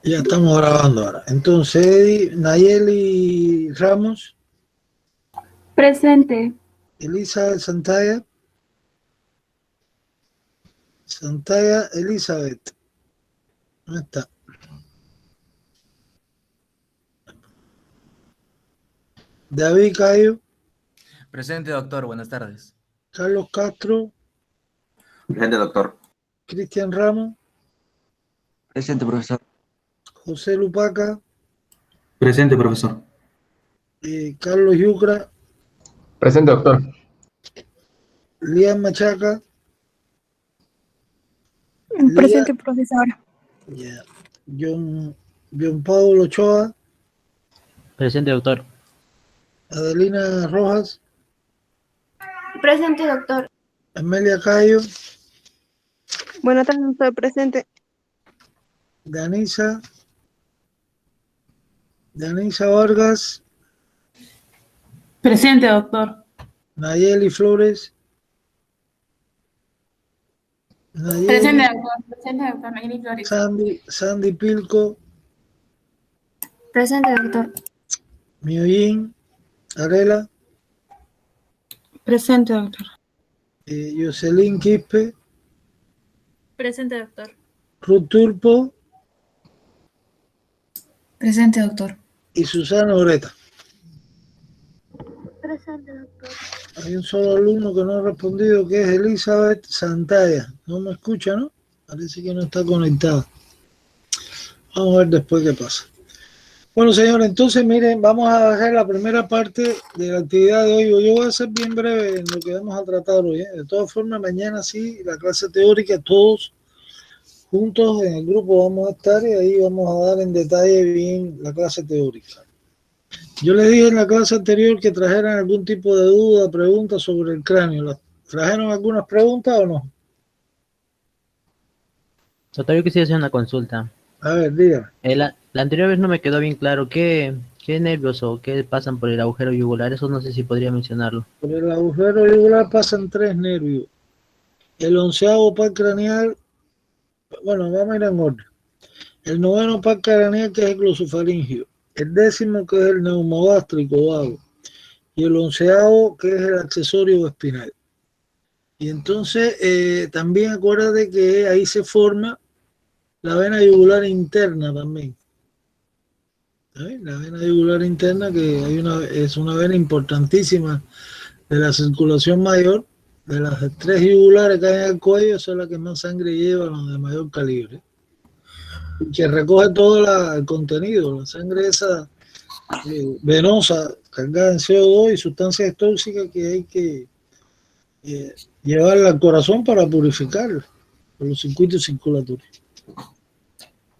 Ya estamos grabando ahora. Entonces, Nayeli Ramos, Presente. Elizabeth Santalla, Santalla Elizabeth. ¿Dónde está? David Cayo, Presente, doctor. Buenas tardes. Carlos Castro, Presente, doctor. Cristian Ramos, Presente, profesor. José Lupaca, Presente, profesor. Carlos Yucra, Presente, doctor. Lian Machaca, Presente, profesor. yeah, John Paulo Ochoa, Presente, doctor. Adelina Rojas, Presente, doctor. Amelia Cayo, Buenas tardes, doctor. Presente. Danisa Vargas, Presente, doctor. Nayeli Flores, Nayeli, Presente, doctor. Presente, doctor. Nayeli Flores. Sandy Pilco, Presente, doctor. Mioyin, Arela, Presente, doctor. Jocelyn Quispe, Presente, doctor. Ruth Turpo Presente, doctor. y Susana Oreta. Presente, doctor. Hay un solo alumno que no ha respondido, que es Elizabeth Santalla. No me escucha, ¿no? Parece que no está conectada. Vamos a ver después qué pasa. Bueno, señores, entonces miren, vamos a hacer la primera parte de la actividad de hoy. Yo voy a ser bien breve en lo que vamos a tratar hoy. De todas formas, mañana sí, la clase teórica, todos juntos en el grupo vamos a estar y ahí vamos a dar en detalle bien la clase teórica. Yo les dije en la clase anterior que trajeran algún tipo de duda, pregunta sobre el cráneo. ¿Trajeron algunas preguntas o no? Doctor, yo quisiera hacer una consulta. A ver, dígame. La anterior vez no me quedó bien claro qué nervios o qué pasan por el agujero yugular. Eso no sé si podría mencionarlo. Por el agujero yugular pasan 3 nervios. El 11º par craneal, bueno, vamos a ir en orden. El 9º par craneal, que es el glosofaringio. El 10º, que es el neumogástrico vago. Y el 11º, que es el accesorio espinal. Y entonces también acuérdate que ahí se forma la vena yugular interna también. ¿Sabes? La vena yugular interna, que es una vena importantísima de la circulación mayor. De las 3 yugulares que hay en el cuello, esa es la que más sangre lleva, la de mayor calibre. Y que recoge todo el contenido, la sangre esa venosa, cargada en CO2 y sustancias tóxicas que hay que llevarla al corazón para purificarla por los circuitos circulatorios.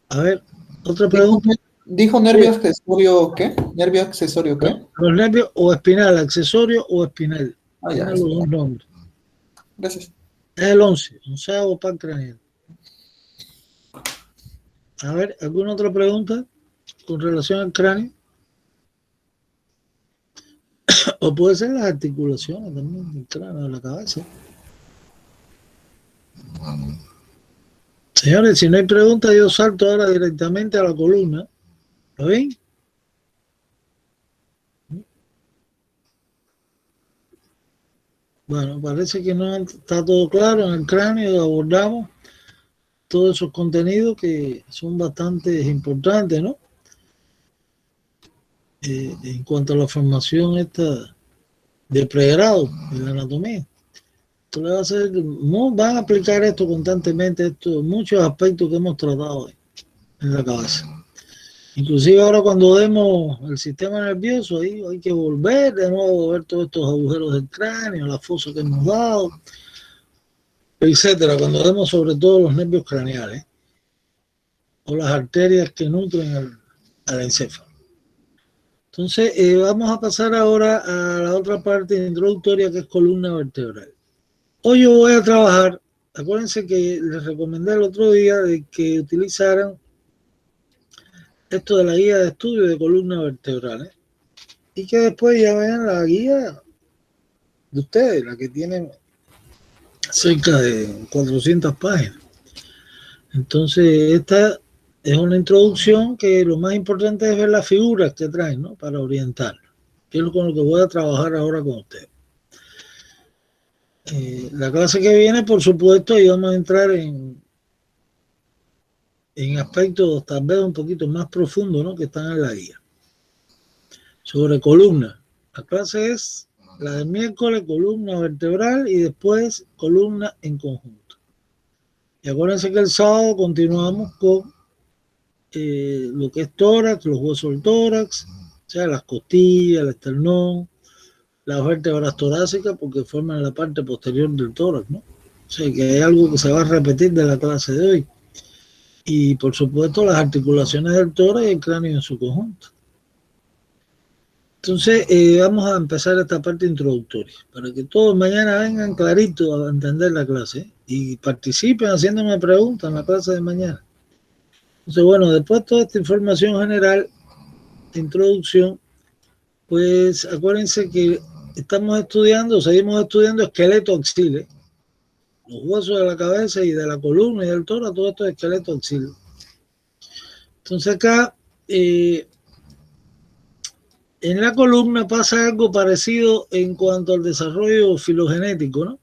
A ver, otra pregunta. ¿Dijo nervio accesorio qué? ¿Nervio accesorio qué? Los nervios o espinal, accesorio o espinal. Ya. Tienen los dos nombres. Gracias. Es el 11º par craneal. A ver, ¿alguna otra pregunta con relación al cráneo? O puede ser las articulaciones también del cráneo, de la cabeza. Señores, si no hay preguntas, yo salto ahora directamente a la columna. ¿Lo ven? Bueno, parece que no está todo claro. En el cráneo abordamos todos esos contenidos que son bastante importantes, ¿no? En cuanto a la formación esta de pregrado en la anatomía. Van a aplicar esto constantemente, muchos aspectos que hemos tratado hoy en la cabeza. Inclusive ahora cuando vemos el sistema nervioso, ahí hay que volver de nuevo a ver todos estos agujeros del cráneo, la fosa que hemos dado, etcétera, cuando vemos sobre todo los nervios craneales o las arterias que nutren al encéfalo. Entonces, vamos a pasar ahora a la otra parte introductoria, que es columna vertebral. Hoy yo voy a trabajar, acuérdense que les recomendé el otro día de que utilizaran esto de la guía de estudio de columna vertebral, y que después ya vean la guía de ustedes, la que tiene cerca de 400 páginas. Entonces, esta es una introducción que lo más importante es ver las figuras que traen, ¿no? Para orientar, que es con lo que voy a trabajar ahora con ustedes. La clase que viene, por supuesto, ahí vamos a entrar en aspectos tal vez un poquito más profundos, ¿no? Que están en la guía. Sobre columna. La clase es la del miércoles, columna vertebral y después columna en conjunto. Y acuérdense que el sábado continuamos con lo que es tórax, los huesos del tórax, o sea, las costillas, el esternón, las vértebras torácicas, porque forman la parte posterior del tórax, ¿no? O sea, que hay algo que se va a repetir de la clase de hoy. Y, por supuesto, las articulaciones del tórax y el cráneo en su conjunto. Entonces, vamos a empezar esta parte introductoria, para que todos mañana vengan claritos a entender la clase y participen haciéndome preguntas en la clase de mañana. Entonces, bueno, después de toda esta información general, de introducción, pues acuérdense que seguimos estudiando esqueleto axiles, los huesos de la cabeza y de la columna y del tórax, todo esto es esqueleto axiles. Entonces acá, en la columna pasa algo parecido en cuanto al desarrollo filogenético, ¿no?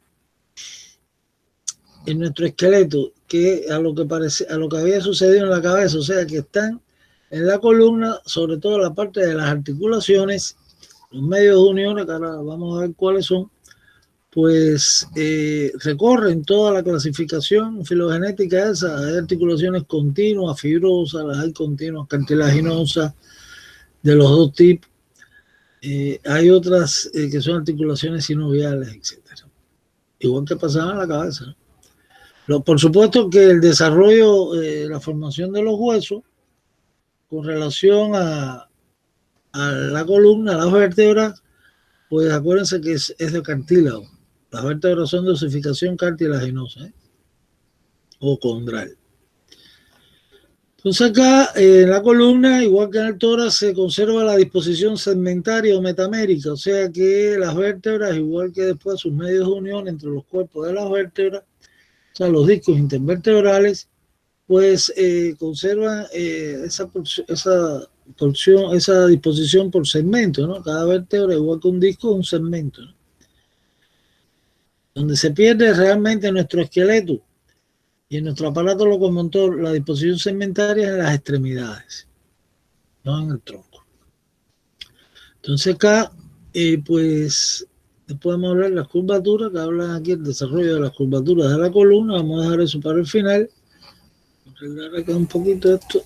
En nuestro esqueleto, que a lo que había sucedido en la cabeza, o sea que están en la columna, sobre todo la parte de las articulaciones, los medios de unión, que ahora vamos a ver cuáles son, pues recorren toda la clasificación filogenética esa. Hay articulaciones continuas, fibrosas, las hay continuas, cartilaginosas, de los dos tipos. Hay otras que son articulaciones sinoviales, etc. Igual que pasaba en la cabeza, ¿no? Por supuesto que el desarrollo, la formación de los huesos, con relación a la columna, a las vértebras, pues acuérdense que es de cartílago. Las vértebras son de osificación cartilaginosa, o condral. Entonces acá en la columna, igual que en el tórax, se conserva la disposición segmentaria o metamérica, o sea que las vértebras, igual que después sus medios de unión entre los cuerpos de las vértebras, o sea, los discos intervertebrales, pues conservan esa disposición por segmento, ¿no? Cada vértebra, igual que un disco, es un segmento, ¿no? Donde se pierde realmente nuestro esqueleto y en nuestro aparato locomotor, la disposición segmentaria es en las extremidades, no en el tronco. Entonces acá, pues, podemos hablar de las curvaturas, que hablan aquí el desarrollo de las curvaturas de la columna. Vamos a dejar eso para el final. Arreglar acá un poquito esto.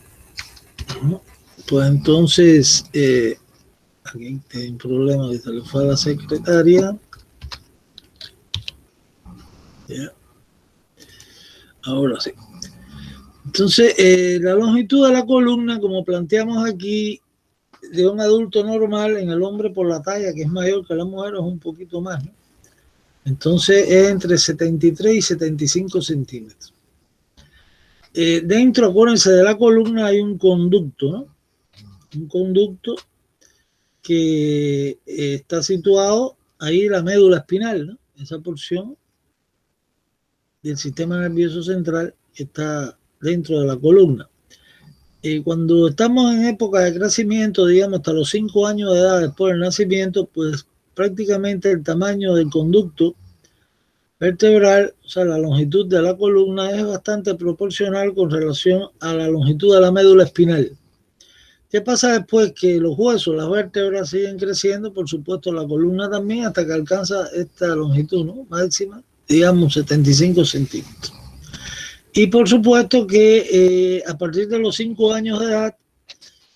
Pues entonces, aquí hay un problema que se le fue a la secretaria. Ya. Ahora sí. Entonces, la longitud de la columna, como planteamos aquí, de un adulto normal, en el hombre por la talla, que es mayor que la mujer, es un poquito más, ¿no? Entonces, es entre 73 y 75 centímetros. Dentro, acuérdense, de la columna hay un conducto, ¿no? Un conducto que está situado ahí, la médula espinal, ¿no? Esa porción del sistema nervioso central está dentro de la columna. Cuando estamos en época de crecimiento, digamos hasta los 5 años de edad después del nacimiento, pues prácticamente el tamaño del conducto vertebral, o sea, la longitud de la columna es bastante proporcional con relación a la longitud de la médula espinal. ¿Qué pasa después? Que los huesos, las vértebras siguen creciendo, por supuesto la columna también, hasta que alcanza esta longitud, ¿no? Máxima, digamos 75 centímetros. Y por supuesto que a partir de los 5 años de edad,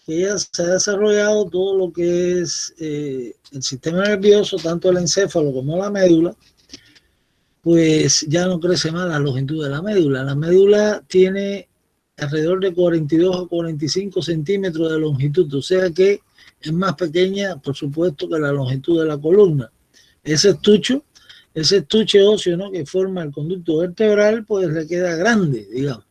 que ya se ha desarrollado todo lo que es el sistema nervioso, tanto el encéfalo como la médula, pues ya no crece más la longitud de la médula. La médula tiene alrededor de 42 a 45 centímetros de longitud, o sea que es más pequeña, por supuesto, que la longitud de la columna. Ese estuche óseo, ¿no?, que forma el conducto vertebral, pues le queda grande, digamos.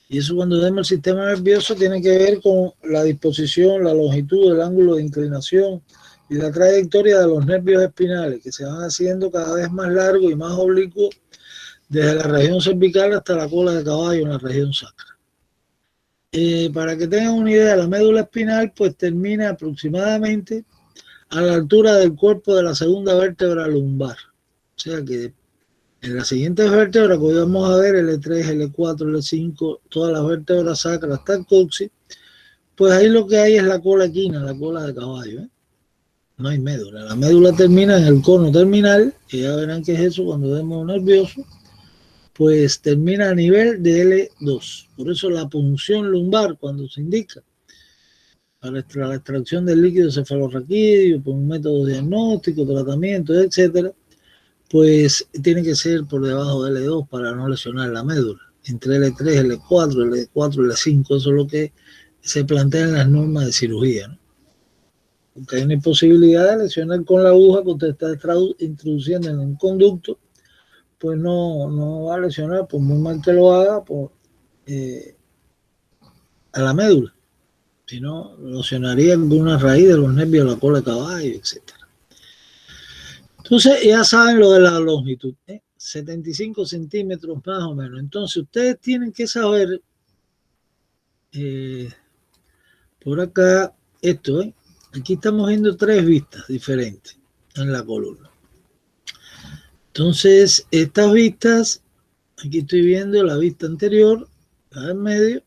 Y eso, cuando vemos el sistema nervioso, tiene que ver con la disposición, la longitud, el ángulo de inclinación y la trayectoria de los nervios espinales, que se van haciendo cada vez más largos y más oblicuos desde la región cervical hasta la cola de caballo en la región sacra. Para que tengan una idea, la médula espinal pues termina aproximadamente a la altura del cuerpo de la segunda vértebra lumbar. O sea que en las siguientes vértebras que hoy vamos a ver, L3, L4, L5, todas las vértebras sacras hasta el coxis, pues ahí lo que hay es la cola equina, la cola de caballo, ¿eh? No hay médula. La médula termina en el cono terminal, que ya verán qué es eso cuando vemos nervioso, pues termina a nivel de L2. Por eso la punción lumbar, cuando se indica para la extracción del líquido cefalorraquídeo, por un método diagnóstico, tratamiento, etcétera, pues tiene que ser por debajo de L2 para no lesionar la médula. Entre L3, L4, L4, L5, eso es lo que se plantea en las normas de cirugía, ¿no? Porque hay una imposibilidad de lesionar con la aguja que usted está introduciendo en un conducto, pues no va a lesionar, por muy mal que lo haga, a la médula, sino lesionaría alguna raíz de los nervios de la cola de caballo, etc. Entonces ya saben lo de la longitud, 75 centímetros más o menos. Entonces ustedes tienen que saber por acá esto, aquí estamos viendo 3 vistas diferentes en la columna. Entonces estas vistas, aquí estoy viendo la vista anterior, la del medio,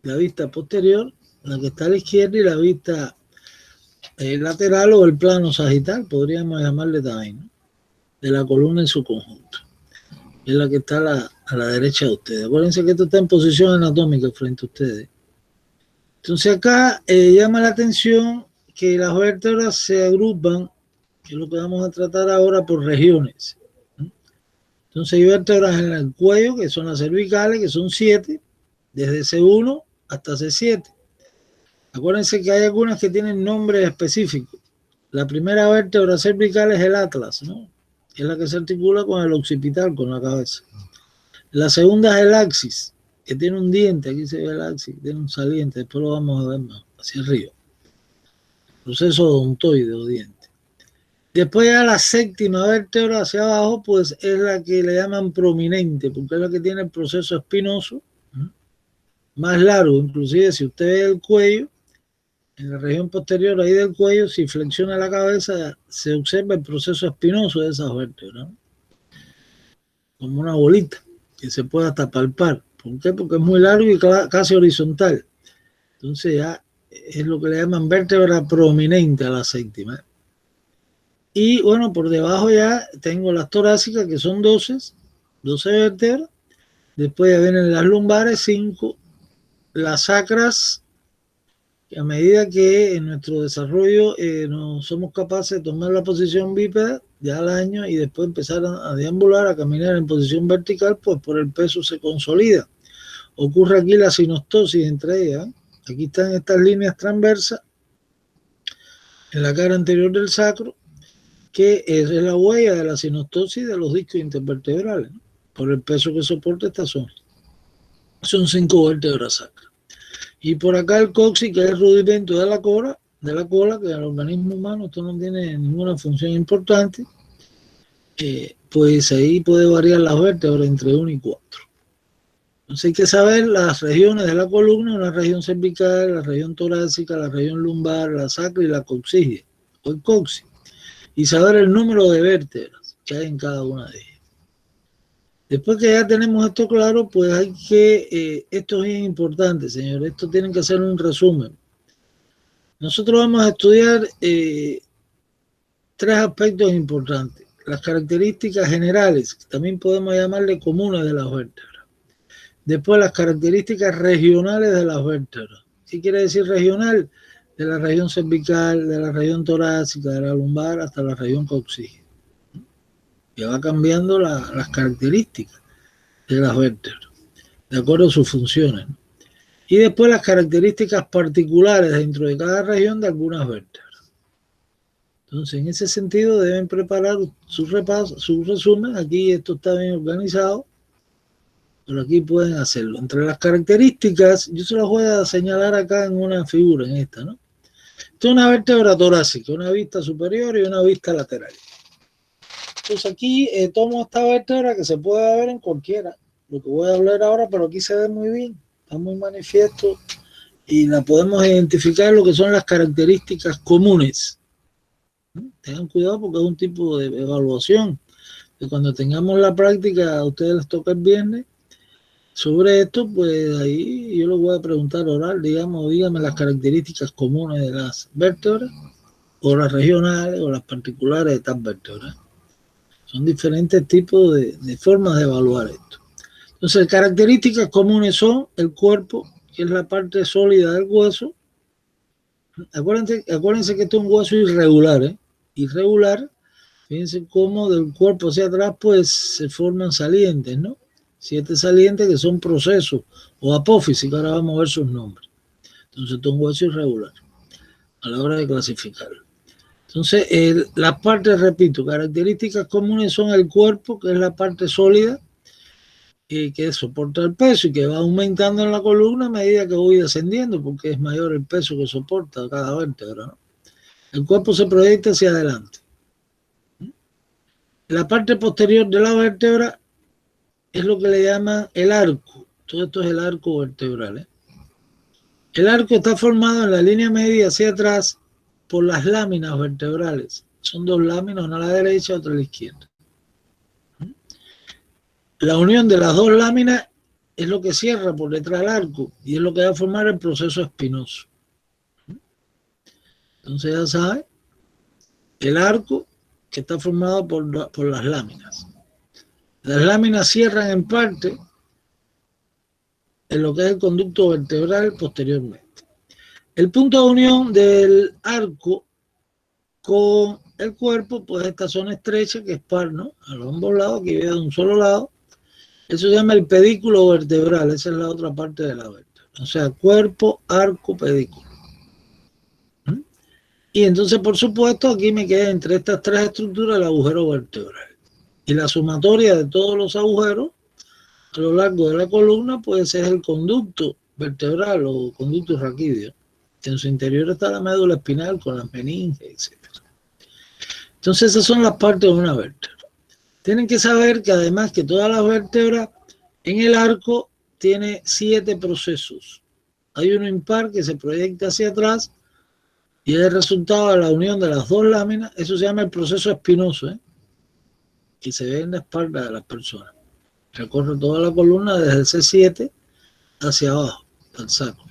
la vista posterior, la que está a la izquierda, y la vista lateral o el plano sagital, podríamos llamarle también, ¿no? De la columna en su conjunto. Es la que está a la derecha de ustedes. Acuérdense que esto está en posición anatómica frente a ustedes. Entonces acá llama la atención que las vértebras se agrupan, que es lo que vamos a tratar ahora, por regiones. Entonces hay vértebras en el cuello, que son las cervicales, que son 7, desde C1 hasta C7. Acuérdense que hay algunas que tienen nombres específicos. La primera vértebra cervical es el atlas, ¿no? Es la que se articula con el occipital, con la cabeza. La segunda es el axis, que tiene un diente, aquí se ve el axis, tiene un saliente, después lo vamos a ver más hacia arriba. Proceso odontoide o diente. Después ya la séptima vértebra hacia abajo, pues es la que le llaman prominente, porque es la que tiene el proceso espinoso, más largo. Inclusive si usted ve el cuello, en la región posterior ahí del cuello, si flexiona la cabeza, se observa el proceso espinoso de esas vértebras, ¿no? Como una bolita que se puede hasta palpar. ¿Por qué? Porque es muy largo y casi horizontal. Entonces ya es lo que le llaman vértebra prominente a la séptima. Y bueno, por debajo ya tengo las torácicas, que son 12 vértebras. Después ya vienen las lumbares, 5. Las sacras, que a medida que en nuestro desarrollo no somos capaces de tomar la posición bípeda ya al año y después empezar a deambular, a caminar en posición vertical, pues por el peso se consolida. Ocurre aquí la sinostosis entre ellas. Aquí están estas líneas transversas en la cara anterior del sacro, que es la huella de la sinostosis de los discos intervertebrales, ¿no? Por el peso que soporta esta zona. Son 5 vértebras sacras. Y por acá el coxis, que es el rudimento de la cola, que en el organismo humano esto no tiene ninguna función importante, pues ahí puede variar las vértebras entre 1 y 4. Entonces hay que saber las regiones de la columna, la región cervical, la región torácica, la región lumbar, la sacra y la coxidia, o el coxis, y saber el número de vértebras que hay en cada una de ellas. Después que ya tenemos esto claro, pues hay que, esto es importante, señores, esto tienen que hacer un resumen. Nosotros vamos a estudiar 3 aspectos importantes. Las características generales, que también podemos llamarle comunes de las vértebras. Después las características regionales de las vértebras. ¿Qué quiere decir regional? De la región cervical, de la región torácica, de la lumbar hasta la región coxígea. Que va cambiando las características de las vértebras, de acuerdo a sus funciones, ¿no? Y después las características particulares dentro de cada región de algunas vértebras. Entonces, en ese sentido, deben preparar su repaso, su resumen. Aquí esto está bien organizado, pero aquí pueden hacerlo. Entre las características, yo se las voy a señalar acá en una figura, en esta, ¿no? Esta es una vértebra torácica, una vista superior y una vista lateral. Entonces aquí tomo esta vértebra que se puede ver en cualquiera, lo que voy a hablar ahora, pero aquí se ve muy bien, está muy manifiesto y la podemos identificar lo que son las características comunes. Tengan cuidado porque es un tipo de evaluación que cuando tengamos la práctica, a ustedes les toca el viernes, sobre esto, pues ahí yo les voy a preguntar oral, digamos, dígame las características comunes de las vértebras, o las regionales, o las particulares de tal vértebra. Son diferentes tipos de formas de evaluar esto. Entonces, características comunes son el cuerpo, que es la parte sólida del hueso. Acuérdense que esto es un hueso irregular, ¿eh? Irregular, fíjense cómo del cuerpo hacia atrás, pues se forman salientes, ¿no? 7 salientes que son procesos o apófisis, que ahora vamos a ver sus nombres. Entonces, esto es un hueso irregular a la hora de clasificarlo. Entonces, las partes, repito, características comunes son el cuerpo, que es la parte sólida, que soporta el peso y que va aumentando en la columna a medida que voy descendiendo, porque es mayor el peso que soporta cada vértebra, ¿no? El cuerpo se proyecta hacia adelante. La parte posterior de la vértebra es lo que le llaman el arco. Todo esto es el arco vertebral, ¿eh? El arco está formado en la línea media hacia atrás por las láminas vertebrales. Son 2 láminas, una a la derecha y otra a la izquierda. La unión de las 2 láminas es lo que cierra por detrás del arco y es lo que va a formar el proceso espinoso. Entonces ya saben, el arco que está formado por las láminas. Las láminas cierran en parte en lo que es el conducto vertebral posteriormente. El punto de unión del arco con el cuerpo, pues esta zona estrecha que es par, ¿no? A los ambos lados, que viene de un solo lado. Eso se llama el pedículo vertebral, esa es la otra parte de la vértebra. O sea, cuerpo, arco, pedículo. Y entonces, por supuesto, aquí me queda entre estas 3 estructuras el agujero vertebral. Y la sumatoria de todos los agujeros a lo largo de la columna, pues es el conducto vertebral o conducto raquídeo. En su interior está la médula espinal con las meninges, etc. Entonces, esas son las partes de una vértebra. Tienen que saber que además que todas las vértebras en el arco tiene 7 procesos. Hay uno impar que se proyecta hacia atrás y es el resultado de la unión de las 2 láminas. Eso se llama el proceso espinoso, ¿eh? Que se ve en la espalda de las personas. Recorre toda la columna desde el C7 hacia abajo, al saco.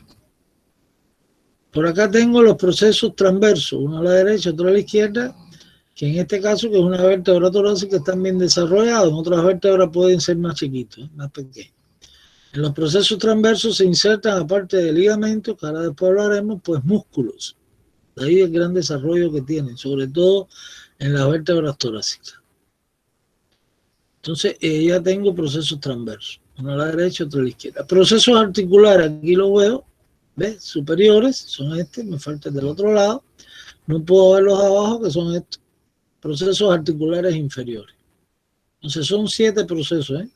Por acá tengo los procesos transversos, uno a la derecha, otro a la izquierda, que en este caso, que es una vértebra torácica, están bien desarrollados. En otras vértebras pueden ser más chiquitos, más pequeños. En los procesos transversos se insertan, aparte de ligamentos, que ahora después hablaremos, pues músculos. De ahí el gran desarrollo que tienen, sobre todo en las vértebras torácicas. Entonces, ya tengo procesos transversos, uno a la derecha, otro a la izquierda. Procesos articulares, aquí lo veo, ¿ves? Superiores, son estos, me falta del otro lado. No puedo ver los de abajo, que son estos. Procesos articulares inferiores. Entonces, son 7 procesos, ¿eh?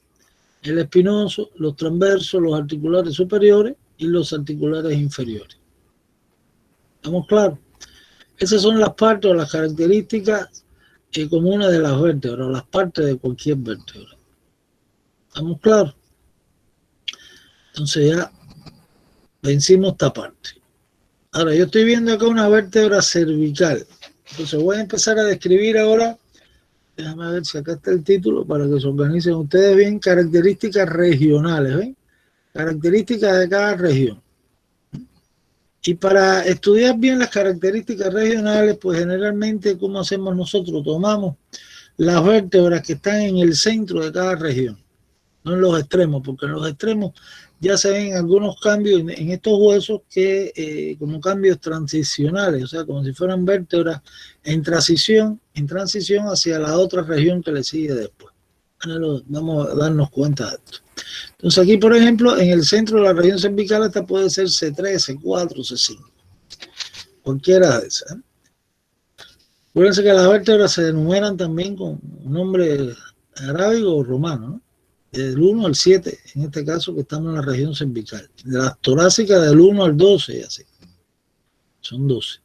El espinoso, los transversos, los articulares superiores y los articulares inferiores. ¿Estamos claros? Esas son las partes o las características comunes de las vértebras, las partes de cualquier vértebra. ¿Estamos claros? Entonces ya vencimos esta parte. Ahora, yo estoy viendo acá una vértebra cervical. Entonces voy a empezar a describir ahora, déjame ver si acá está el título para que se organicen ustedes bien, características regionales, ¿ven? Características de cada región. Y para estudiar bien las características regionales, pues generalmente, ¿cómo hacemos nosotros? Tomamos las vértebras que están en el centro de cada región, no en los extremos, porque en los extremos ya se ven algunos cambios en estos huesos que como cambios transicionales, o sea, como si fueran vértebras en transición hacia la otra región que le sigue después. Vamos a darnos cuenta de esto. Entonces aquí, por ejemplo, en el centro de la región cervical, esta puede ser C3, C4, C5. Cualquiera de esas. Acuérdense que las vértebras se enumeran también con un nombre arábigo o romano, ¿no? Del 1 al 7, en este caso que estamos en la región cervical. De las torácicas del 1 al 12 y así. Son 12.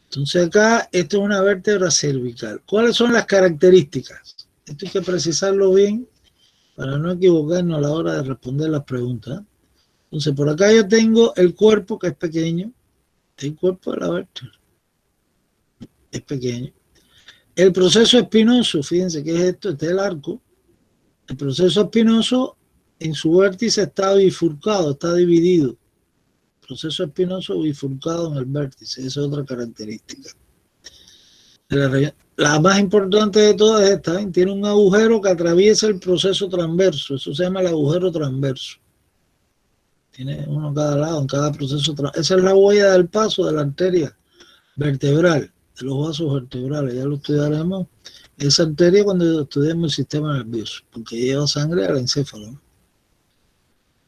Entonces acá, esto es una vértebra cervical. ¿Cuáles son las características? Esto hay que precisarlo bien para no equivocarnos a la hora de responder las preguntas. Entonces, por acá yo tengo el cuerpo, que es pequeño. El cuerpo de la vértebra es pequeño. El proceso espinoso, fíjense que es esto, este es el arco. El proceso espinoso en su vértice está bifurcado, está dividido. Proceso espinoso bifurcado en el vértice, esa es otra característica. La más importante de todas es esta, ¿eh? Tiene un agujero que atraviesa el proceso transverso, eso se llama el agujero transverso. Tiene uno a cada lado, en cada proceso transverso. Esa es la huella del paso de la arteria vertebral, de los vasos vertebrales, ya lo estudiaremos. Esa arteria cuando estudiamos el sistema nervioso, porque lleva sangre al encéfalo, ¿no?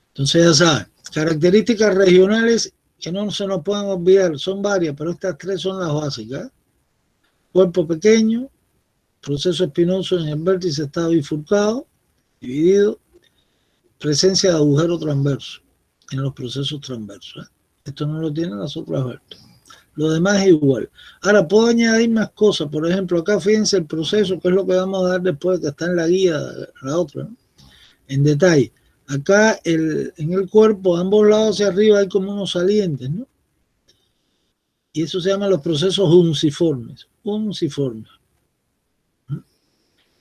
Entonces ya saben, características regionales que no se nos pueden olvidar, son varias, pero estas tres son las básicas. Cuerpo pequeño, proceso espinoso en el vértice está bifurcado, dividido, presencia de agujero transverso en los procesos transversos. Esto no lo tienen las otras vértebras. Lo demás es igual. Ahora, puedo añadir más cosas. Por ejemplo, acá fíjense el proceso, que es lo que vamos a dar después, que está en la guía, la otra, ¿no? En detalle. Acá en el cuerpo, a ambos lados hacia arriba, hay como unos salientes, ¿no? Y eso se llama los procesos unciformes. Unciformes.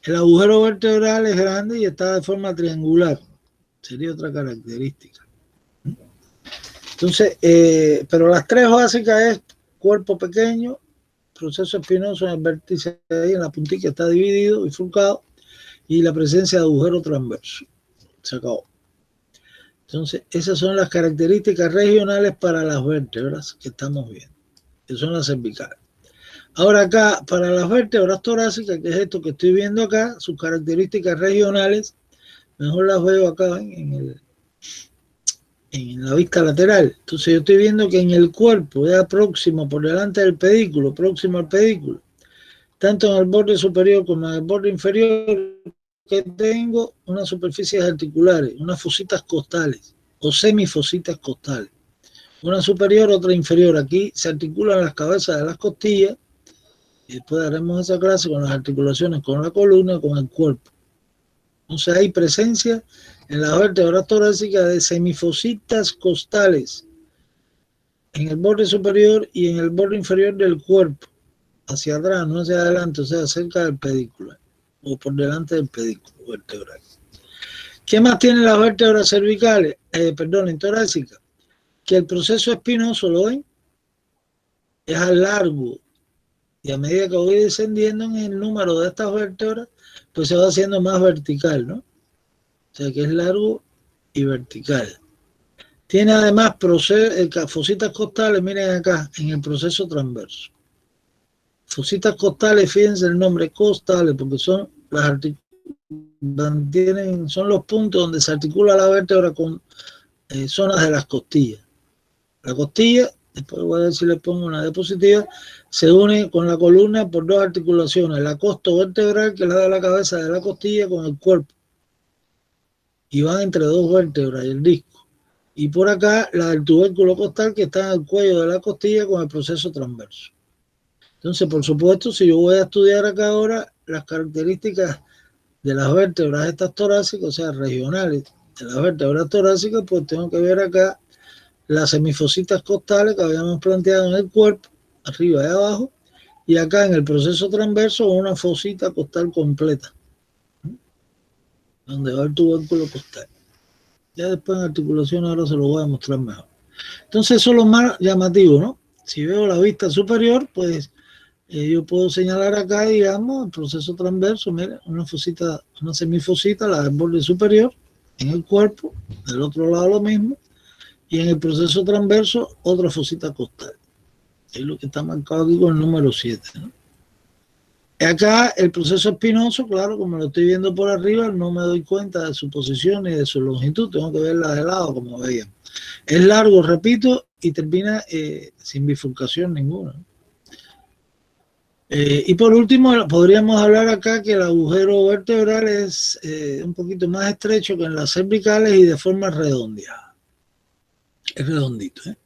El agujero vertebral es grande y está de forma triangular. Sería otra característica. Entonces, pero las tres básicas es cuerpo pequeño, proceso espinoso en el vértice ahí, en la puntilla está dividido, bifurcado, y la presencia de agujero transverso. Se acabó. Entonces, esas son las características regionales para las vértebras que estamos viendo, que son las cervicales. Ahora acá, para las vértebras torácicas, que es esto que estoy viendo acá, sus características regionales, mejor las veo acá en la vista lateral. Entonces yo estoy viendo que en el cuerpo, ya próximo, por delante del pedículo, próximo al pedículo, tanto en el borde superior como en el borde inferior, que tengo unas superficies articulares, unas fositas costales o semifositas costales. Una superior, otra inferior. Aquí se articulan las cabezas de las costillas y después haremos esa clase con las articulaciones con la columna, con el cuerpo. Entonces hay presencia en las vértebras torácicas de semifositas costales en el borde superior y en el borde inferior del cuerpo, hacia atrás, no hacia adelante, o sea, cerca del pedículo o por delante del pedículo vertebral. ¿Qué más tienen las vértebras cervicales? Torácicas. Que el proceso espinoso, ¿lo ven? Es a largo. Y a medida que voy descendiendo en el número de estas vértebras, pues se va haciendo más vertical, ¿no? O sea que es largo y vertical. Tiene además fositas costales, miren acá, en el proceso transverso. Fositas costales, fíjense el nombre, costales, porque son son los puntos donde se articula la vértebra con zonas de las costillas. La costilla, después voy a ver si le pongo una diapositiva, se une con la columna por dos articulaciones, la costo vertebral, que es la de la cabeza de la costilla, con el cuerpo. Y van entre dos vértebras y el disco. Y por acá la del tubérculo costal, que está en el cuello de la costilla con el proceso transverso. Entonces, por supuesto, si yo voy a estudiar acá ahora las características de las vértebras estas torácicas, o sea, regionales de las vértebras torácicas, pues tengo que ver acá las semifositas costales que habíamos planteado en el cuerpo, arriba y abajo, y acá en el proceso transverso una fosita costal completa, donde va el tubérculo costal. Ya después en articulación ahora se lo voy a mostrar mejor. Entonces eso es lo más llamativo, ¿no? Si veo la vista superior, pues yo puedo señalar acá, digamos, el proceso transverso, miren, una fosita, una semifosita, la del borde superior, en el cuerpo, del otro lado lo mismo, y en el proceso transverso, otra fosita costal. Es lo que está marcado aquí con el número 7, ¿no? Acá el proceso espinoso, claro, como lo estoy viendo por arriba, no me doy cuenta de su posición y de su longitud, tengo que verla de lado, como veían. Es largo, repito, y termina sin bifurcación ninguna. Y por último, podríamos hablar acá que el agujero vertebral es un poquito más estrecho que en las cervicales y de forma redondeada. Es redondito, ¿eh?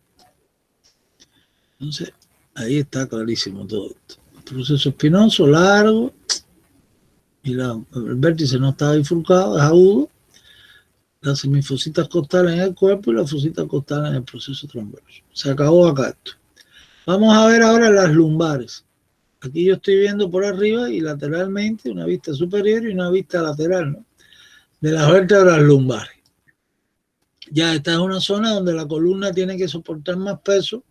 Entonces, ahí está clarísimo todo esto. El proceso espinoso, largo, y el vértice no está bifurcado, es agudo. las semifositas costales en el cuerpo y las fositas costales en el proceso transverso. Se acabó acá esto. Vamos a ver ahora las lumbares. Aquí yo estoy viendo por arriba y lateralmente una vista superior y una vista lateral, ¿no?, de las vértebras lumbares. Ya esta es una zona donde la columna tiene que soportar más peso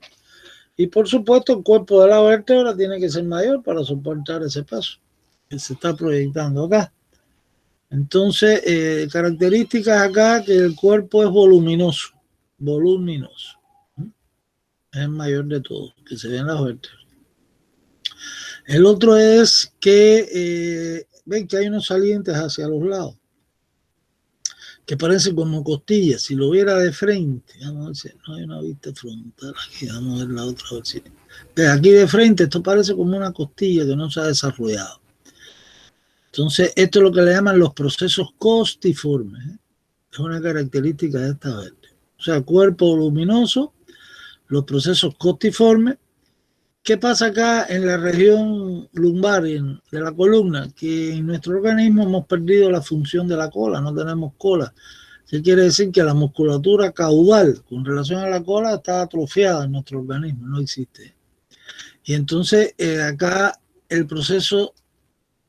y por supuesto el cuerpo de la vértebra tiene que ser mayor para soportar ese peso que se está proyectando acá. Entonces, características acá, que el cuerpo es voluminoso, es el mayor de todos, que se ven las vértebras. El otro es que ven que hay unos salientes hacia los lados, que parecen como costillas. Si lo viera de frente, vamos a ver si no hay una vista frontal aquí, vamos a ver la otra vez. De aquí de frente, esto parece como una costilla que no se ha desarrollado. Entonces, esto es lo que le llaman los procesos costiformes, ¿eh? Es una característica de esta vértebra. O sea, cuerpo voluminoso, los procesos costiformes. ¿Qué pasa acá en la región lumbar de la columna? Que en nuestro organismo hemos perdido la función de la cola, no tenemos cola. Eso quiere decir que la musculatura caudal con relación a la cola está atrofiada en nuestro organismo, no existe. Y entonces acá el proceso,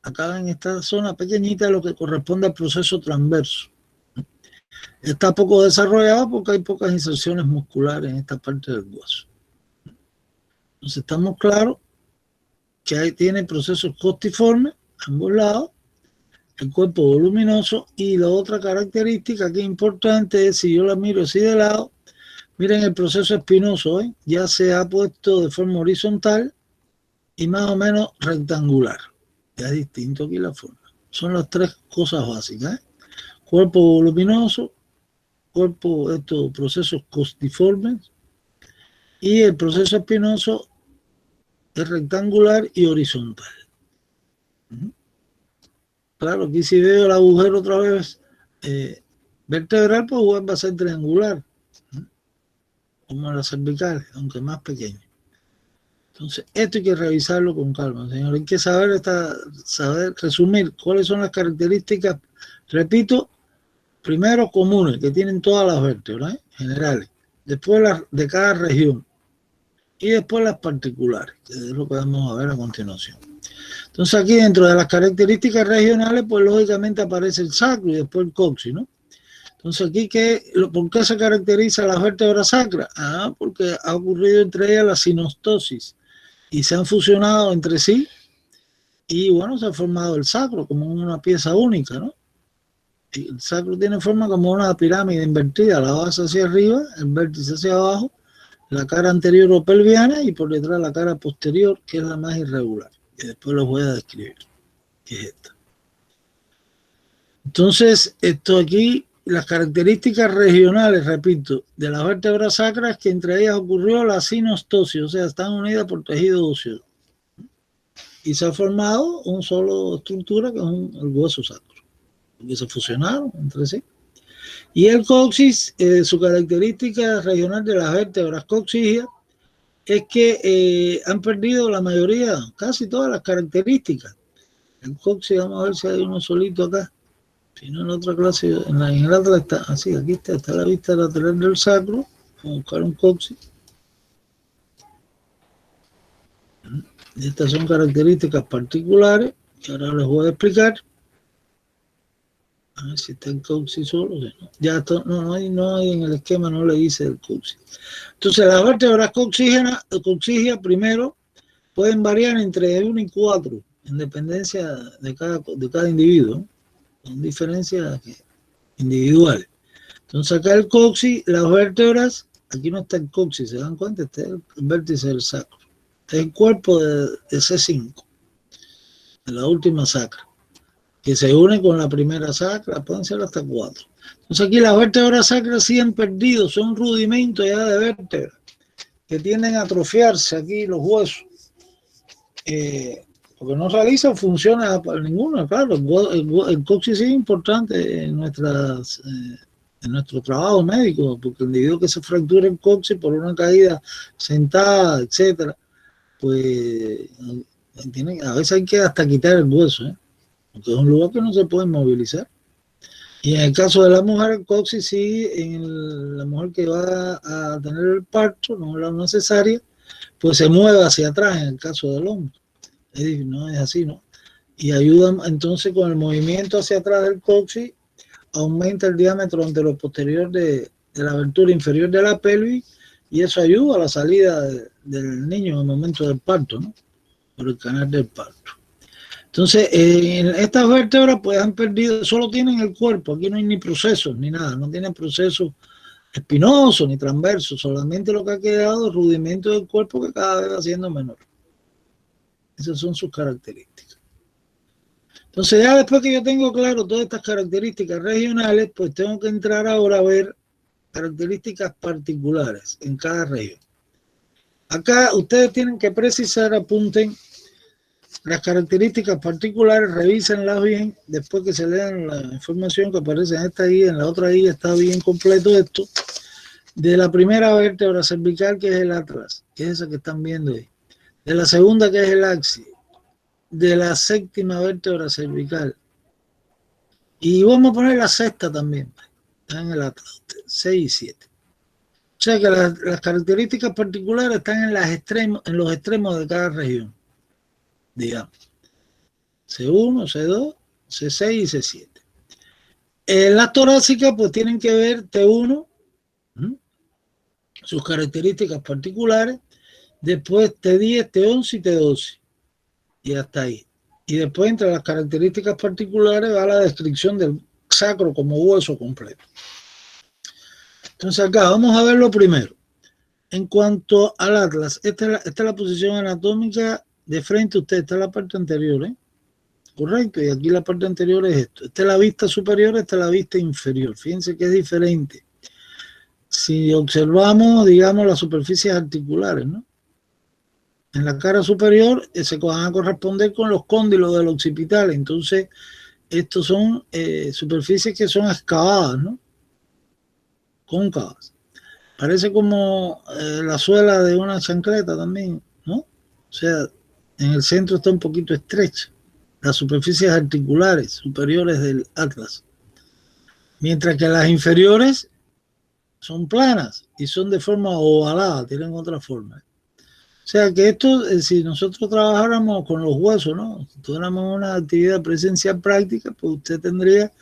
acá en esta zona pequeñita, lo que corresponde al proceso transverso. Está poco desarrollado porque hay pocas inserciones musculares en esta parte del hueso. Entonces estamos claros que ahí tiene procesos costiformes, ambos lados, el cuerpo voluminoso, y la otra característica que es importante es, si yo la miro así de lado, miren el proceso espinoso, ¿eh? Ya se ha puesto de forma horizontal y más o menos rectangular. Ya es distinto aquí la forma. Son las tres cosas básicas, ¿eh? Cuerpo voluminoso, estos procesos costiformes, y el proceso espinoso es rectangular y horizontal. Claro, aquí si veo el agujero otra vez vertebral, pues va a ser triangular, como en las cervicales, aunque más pequeño. Entonces, esto hay que revisarlo con calma, señor. Hay que saber resumir cuáles son las características, repito, primero comunes, que tienen todas las vértebras, generales. Después las de cada región. Y después las particulares, que es lo que vamos a ver a continuación. Entonces aquí dentro de las características regionales, pues lógicamente aparece el sacro y después el coxis, ¿no? Entonces aquí, ¿por qué se caracteriza las vértebras sacras? Porque ha ocurrido entre ellas la sinostosis y se han fusionado entre sí y bueno, se ha formado el sacro como una pieza única, ¿no? Y el sacro tiene forma como una pirámide invertida, la base hacia arriba, el vértice hacia abajo, la cara anterior o pelviana y por detrás la cara posterior, que es la más irregular, que después los voy a describir, que es esta. Entonces, esto aquí, las características regionales, repito, de las vértebras sacras, que entre ellas ocurrió la sinostosis, o sea, están unidas por tejido óseo. Y se ha formado una sola estructura, que es el hueso sacro, porque se fusionaron entre sí. Y el coxis, su característica regional de las vértebras coxigias es que han perdido la mayoría, casi todas las características. El coxis, vamos a ver si hay uno solito acá. Si no, en otra clase, en el otro está así, aquí está la vista lateral del sacro. Vamos a buscar un coxis. Estas son características particulares que ahora les voy a explicar. A ver si está el coxis solo. Ya esto, no hay en el esquema, no le hice el coxis. Entonces, las vértebras coxigias primero pueden variar entre 1 y 4, en dependencia de cada individuo, ¿no? Son diferencias individuales. Entonces, acá el coxis, las vértebras, aquí no está el coxis, ¿se dan cuenta? Este es el vértice del sacro. Este es el cuerpo de C5, de la última sacra, que se une con la primera sacra, pueden ser hasta 4. Entonces aquí las vértebras sacras sí han perdido, son rudimentos ya de vértebras, que tienden a atrofiarse aquí los huesos, porque no realizan funciones para ninguno, claro, el coxis es importante en nuestro trabajo médico, porque el individuo que se fractura el coxis por una caída sentada, etcétera, pues a veces hay que hasta quitar el hueso, porque es un lugar que no se puede movilizar. Y en el caso de la mujer, el coxis sí, la mujer que va a tener el parto, no la necesaria, pues se mueve hacia atrás en el caso del hombre. No es así, ¿no? Y ayuda entonces con el movimiento hacia atrás del coxis, aumenta el diámetro anteroposterior de la abertura inferior de la pelvis y eso ayuda a la salida del niño en el momento del parto, ¿no? Por el canal del parto. Entonces, en estas vértebras pues han perdido, solo tienen el cuerpo, aquí no hay ni procesos ni nada, no tienen procesos espinosos ni transversos, solamente lo que ha quedado es rudimento del cuerpo que cada vez va siendo menor. Esas son sus características. Entonces ya después que yo tengo claro todas estas características regionales, pues tengo que entrar ahora a ver características particulares en cada región. Acá ustedes tienen que precisar, apunten las características particulares, revísenlas bien, después que se lean la información que aparece en esta guía, en la otra guía está bien completo esto, de la primera vértebra cervical que es el atlas, que es esa que están viendo ahí, de la segunda que es el axis, de la séptima vértebra cervical, y vamos a poner la sexta también, está en el atlas, 6 y 7. O sea que las características particulares están en los extremos de cada región, digamos. C1, C2, C6 y C7. En las torácicas pues tienen que ver T1, sus características particulares, después T10, T11 y T12. Y hasta ahí. Y después entre las características particulares va la descripción del sacro como hueso completo. Entonces acá vamos a ver lo primero. En cuanto al atlas, esta es la posición anatómica de frente a usted, esta es la parte anterior, ¿eh? Correcto, y aquí la parte anterior es esto. Esta es la vista superior, esta es la vista inferior. Fíjense que es diferente. Si observamos, digamos, las superficies articulares, ¿no? En la cara superior se van a corresponder con los cóndilos del occipital. Entonces, estos son superficies que son excavadas, ¿no? Cóncavas. Parece como la suela de una chancleta también, ¿no? O sea, en el centro está un poquito estrecha. Las superficies articulares superiores del atlas. Mientras que las inferiores son planas y son de forma ovalada, tienen otra forma. O sea que esto, si nosotros trabajáramos con los huesos, ¿no? Si tuviéramos una actividad presencial práctica, pues usted tendría,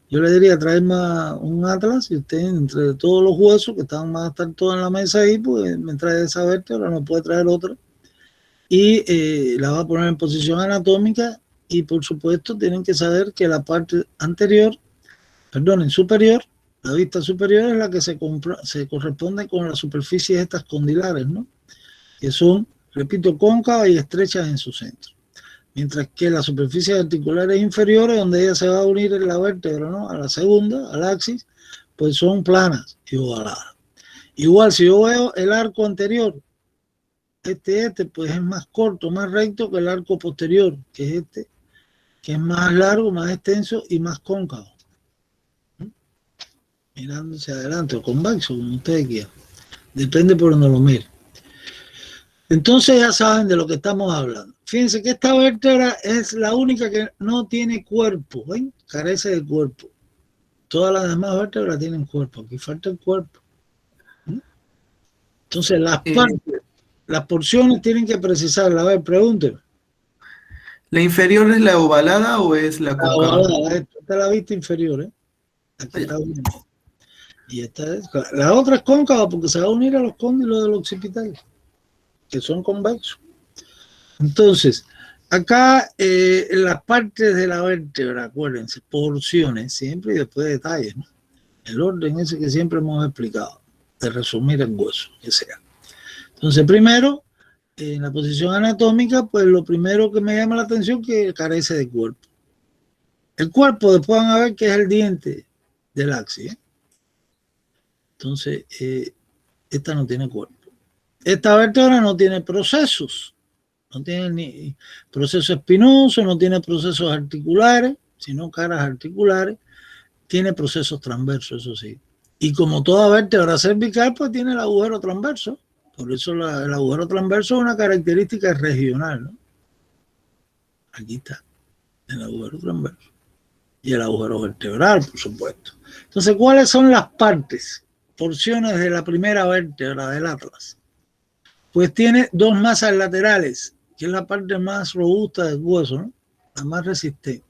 yo le diría, traerme un atlas y usted entre todos los huesos que van a estar todos en la mesa ahí, pues me trae esa vértebra, no puede traer otra y la va a poner en posición anatómica y por supuesto tienen que saber que la parte anterior, superior, la vista superior es la que se corresponde con las superficies estas condilares, ¿no? Que son, repito, cóncavas y estrechas en su centro. Mientras que las superficies articulares inferiores, donde ella se va a unir en la vértebra, ¿no? A la segunda, al axis, pues son planas y ovaladas. Igual, si yo veo el arco anterior, pues es más corto, más recto que el arco posterior, que es este, que es más largo, más extenso y más cóncavo. Mirándose adelante o convexo, como ustedes quieran. Depende por donde lo miren. Entonces ya saben de lo que estamos hablando. Fíjense que esta vértebra es la única que no tiene cuerpo, ¿ven? Carece de cuerpo. Todas las demás vértebras tienen cuerpo. Aquí falta el cuerpo. Entonces las partes, las porciones tienen que precisarla. A ver, pregúnteme. ¿La inferior es la ovalada o es la La cóncava? ovalada, esta es la vista inferior, ¿eh? Aquí está bien. Y esta es, la otra es cóncava porque se va a unir a los cóndilos del occipital, que son convexos. Entonces, acá en las partes de la vértebra, acuérdense, porciones, siempre y después detalles, ¿no? El orden ese que siempre hemos explicado, de resumir el hueso, que sea. Entonces, primero, en la posición anatómica, pues lo primero que me llama la atención es que carece de cuerpo. El cuerpo, después van a ver que es el diente del axis, ¿eh? Entonces, esta no tiene cuerpo. Esta vértebra no tiene procesos, no tiene ni proceso espinoso, no tiene procesos articulares, sino caras articulares, tiene procesos transversos, eso sí. Y como toda vértebra cervical, pues tiene el agujero transverso. Por eso el agujero transverso es una característica regional, ¿no? Aquí está, el agujero transverso. y el agujero vertebral, por supuesto. Entonces, ¿cuáles son las partes, porciones de la primera vértebra del atlas? Pues tiene dos masas laterales, que es la parte más robusta del hueso, ¿no? La más resistente.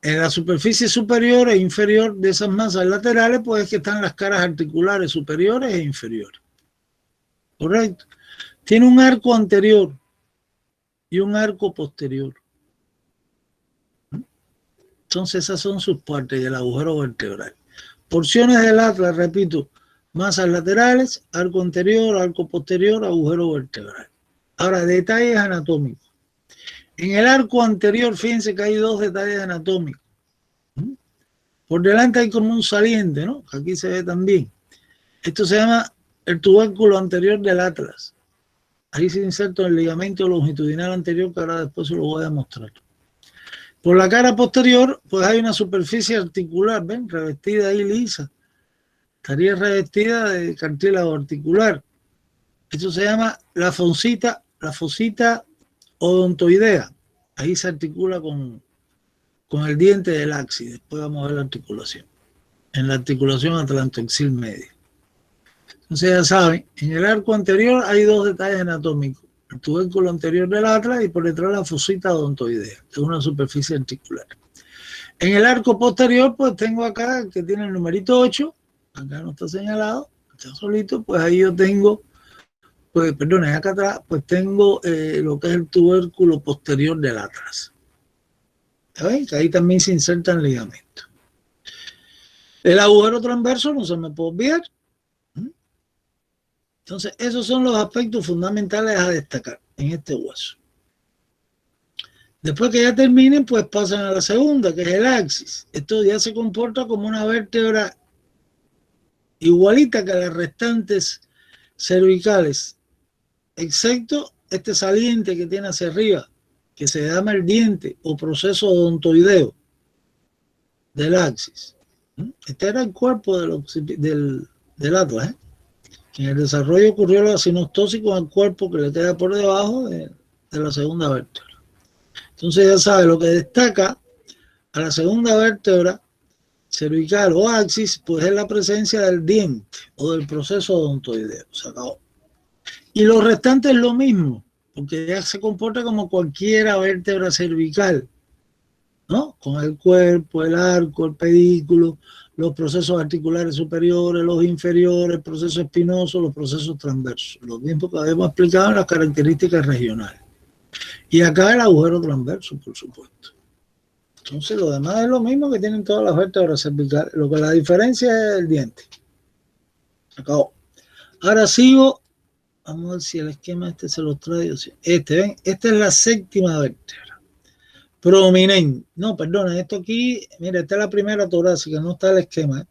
En la superficie superior e inferior de esas masas laterales, pues es que están las caras articulares superiores e inferiores. ¿Correcto? Tiene un arco anterior y un arco posterior. Entonces esas son sus partes del agujero vertebral. Porciones del atlas, repito, masas laterales, arco anterior, arco posterior, agujero vertebral. Ahora, detalles anatómicos. En el arco anterior, fíjense que hay dos detalles anatómicos. Por delante hay como un saliente, ¿no? Aquí se ve también. Esto se llama el tubérculo anterior del atlas. Ahí se inserta el ligamento longitudinal anterior, que ahora después se lo voy a mostrar. Por la cara posterior, pues hay una superficie articular, ¿ven? Revestida ahí lisa. Estaría revestida de cartílago articular. Esto se llama la fosita odontoidea. Ahí se articula con el diente del axis. Después vamos a ver la articulación. En la articulación atlantoaxil media. Entonces ya saben, en el arco anterior hay dos detalles anatómicos. El tubérculo anterior del atlas y por detrás la fosita odontoidea, que es una superficie articular. En el arco posterior, pues tengo acá que tiene el numerito 8. Acá no está señalado, está solito. Pues ahí yo tengo, pues perdón, acá atrás, pues tengo lo que es el tubérculo posterior del atlas. ¿Saben? Que ahí también se insertan ligamentos. El agujero transverso no se me puede olvidar. Entonces, esos son los aspectos fundamentales a destacar en este hueso. Después que ya terminen, pues pasan a la segunda, que es el axis. Esto ya se comporta como una vértebra igualita que las restantes cervicales, excepto este saliente que tiene hacia arriba, que se llama el diente o proceso odontoideo del axis. Este era el cuerpo del atlas, ¿eh? En el desarrollo ocurrió la sinostosis con el cuerpo que le queda por debajo de la segunda vértebra. Entonces ya sabe, lo que destaca a la segunda vértebra cervical o axis, pues es la presencia del diente o del proceso odontoideo. Se acabó. Y los restantes lo mismo, porque ya se comporta como cualquier vértebra cervical, ¿no? Con el cuerpo, el arco, el pedículo, los procesos articulares superiores, los inferiores, el proceso espinoso, los procesos transversos. Lo mismo que habíamos explicado en las características regionales. Y acá el agujero transverso, por supuesto. Entonces, lo demás es lo mismo que tienen todas las vértebras cervicales. Lo que la diferencia es el diente. Acabó. Ahora sigo. Vamos a ver si el esquema este se los trae. ¿ven? Esta es la séptima vértebra. Prominente. No, perdona, esto aquí, mira, esta es la primera torácica, no está el esquema, ¿eh?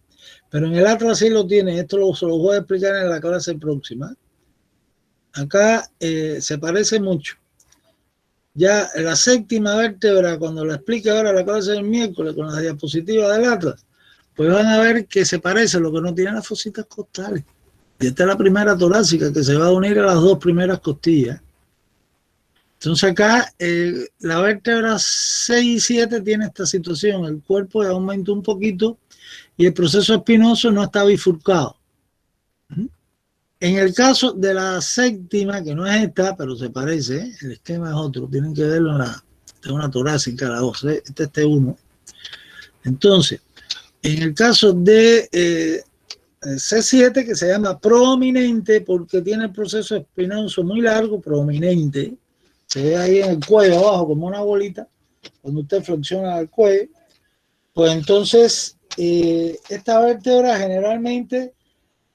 Pero en el atlas sí lo tiene. Esto se lo voy a explicar en la clase próxima. Acá se parece mucho. Ya la séptima vértebra, cuando la explique ahora la clase del miércoles con las diapositivas del atlas, pues van a ver que se parece, lo que no tiene las fositas costales. Y esta es la primera torácica que se va a unir a las dos primeras costillas. Entonces acá la vértebra 6 y 7 tiene esta situación, el cuerpo aumenta un poquito y el proceso espinoso no está bifurcado. En el caso de la séptima, que no es esta, pero se parece, ¿eh? El esquema es otro, tienen que verlo en una torácica, la 2, este es T1. Entonces, en el caso de C7, que se llama prominente, porque tiene el proceso espinoso muy largo, prominente, se ve ahí en el cuello abajo como una bolita, cuando usted flexiona el cuello, pues entonces esta vértebra generalmente,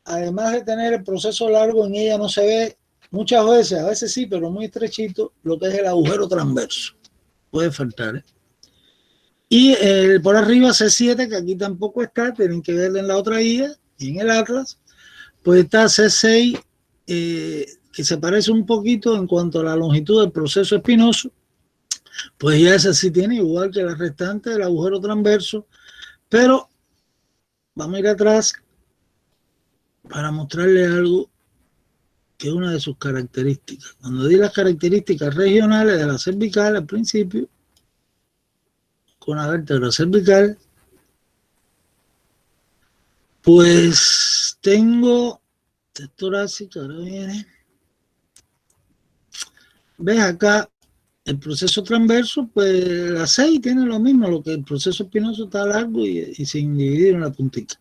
además de tener el proceso largo, en ella no se ve muchas veces, a veces sí, pero muy estrechito, lo que es el agujero transverso. Puede faltar, ¿eh? Y por arriba C7, que aquí tampoco está, tienen que verlo en la otra guía, y en el atlas, pues está C6, que se parece un poquito en cuanto a la longitud del proceso espinoso, pues ya ese sí tiene, igual que la restante, del agujero transverso, pero vamos a ir atrás para mostrarle algo que es una de sus características. Cuando di las características regionales de la cervical al principio, con la vértebra cervical, pues tengo torácica, ahora viene. ¿Ves acá? El proceso transverso, pues la 6 tiene lo mismo, lo que el proceso espinoso está largo y sin dividir en la puntita.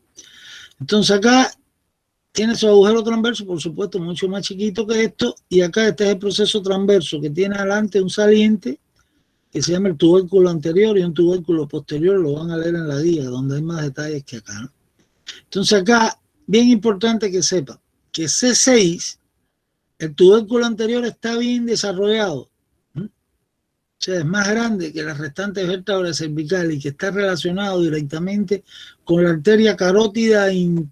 Entonces acá tiene su agujero transverso, por supuesto, mucho más chiquito que esto, y acá este es el proceso transverso que tiene adelante un saliente que se llama el tubérculo anterior y un tubérculo posterior, lo van a leer en la guía, donde hay más detalles que acá, ¿no? Entonces acá, bien importante que sepa que C6, el tubérculo anterior está bien desarrollado, ¿no? O sea, es más grande que las restantes vértebras cervicales y que está relacionado directamente con la arteria carótida, ¿eh?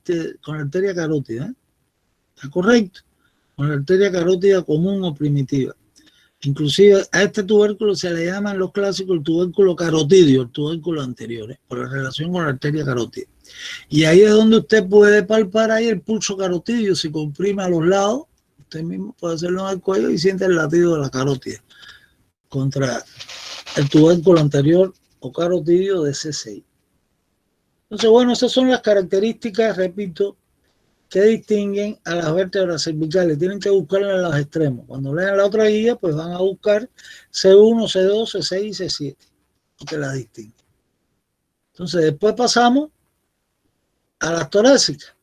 ¿Está correcto? Con la arteria carótida común o primitiva. Inclusive a este tubérculo se le llaman los clásicos el tubérculo carotidio, el tubérculo anterior, ¿eh? Por la relación con la arteria carótida. Y ahí es donde usted puede palpar ahí el pulso carotidio, si comprime a los lados, usted mismo puede hacerlo en el cuello y siente el latido de la carótida contra el tubérculo anterior o carotidio de C6. Entonces, bueno, esas son las características, repito, que distinguen a las vértebras cervicales. Tienen que buscarlas en los extremos. Cuando lean la otra guía, pues van a buscar C1, C2, C6 y C7, que las distinguen. Entonces, después pasamos a las torácicas.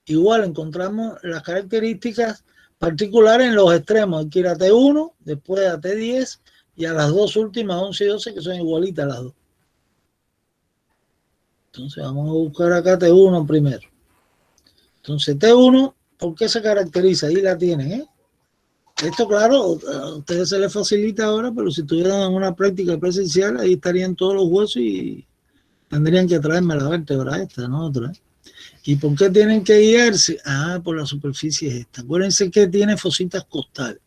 Igual encontramos las características particulares en los extremos. Hay que ir a T1, después a T10 y a las dos últimas, 11 y 12, que son igualitas las dos. Entonces vamos a buscar acá T1 primero. Entonces T1, ¿por qué se caracteriza? Ahí la tienen, ¿eh? Esto, claro, a ustedes se les facilita ahora, pero si tuvieran una práctica presencial, ahí estarían todos los huesos y tendrían que traerme la vértebra esta, no otra. ¿Y por qué tienen que guiarse? Ah, por la superficie esta. Acuérdense que tiene fositas costales.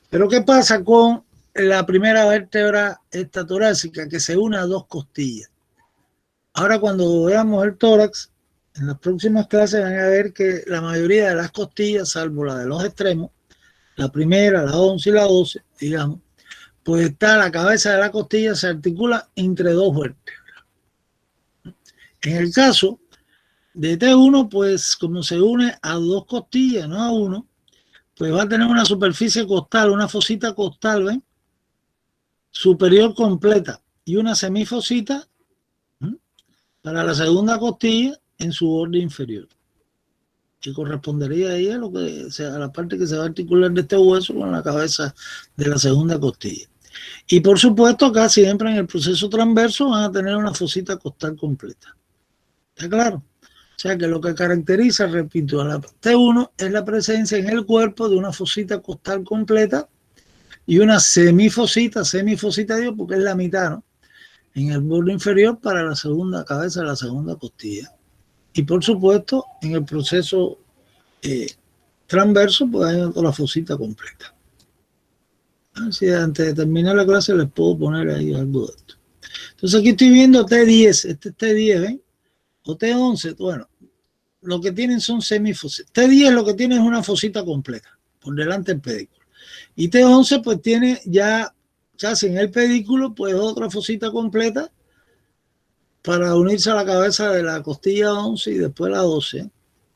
Pero ¿qué pasa con la primera vértebra esta torácica? Que se une a dos costillas. Ahora cuando veamos el tórax, en las próximas clases van a ver que la mayoría de las costillas, salvo la de los extremos, la primera, la 11 y la 12, digamos, pues está la cabeza de la costilla, se articula entre dos vértebras. En el caso de T1, pues como se une a dos costillas, no a uno, pues va a tener una superficie costal, una fosita costal, ¿ven? Superior completa y una semifosita para la segunda costilla en su borde inferior, que correspondería ahí a lo que sea, a la parte que se va a articular de este hueso con la cabeza de la segunda costilla. Y por supuesto acá siempre en el proceso transverso van a tener una fosita costal completa. ¿Está claro? O sea que lo que caracteriza, repito, a la T1 es la presencia en el cuerpo de una fosita costal completa y una semifosita digo porque es la mitad, ¿no? En el borde inferior para la segunda cabeza de la segunda costilla. Y por supuesto, en el proceso transverso, pues hay otra fosita completa. Así, antes de terminar la clase les puedo poner ahí algo de esto. Entonces aquí estoy viendo T10, este es T10, ¿ven? O T11, bueno, lo que tienen son semifositas. T10 lo que tiene es una fosita completa, por delante del pedículo. Y T11 pues tiene ya casi en el pedículo, pues otra fosita completa para unirse a la cabeza de la costilla 11 y después la 12.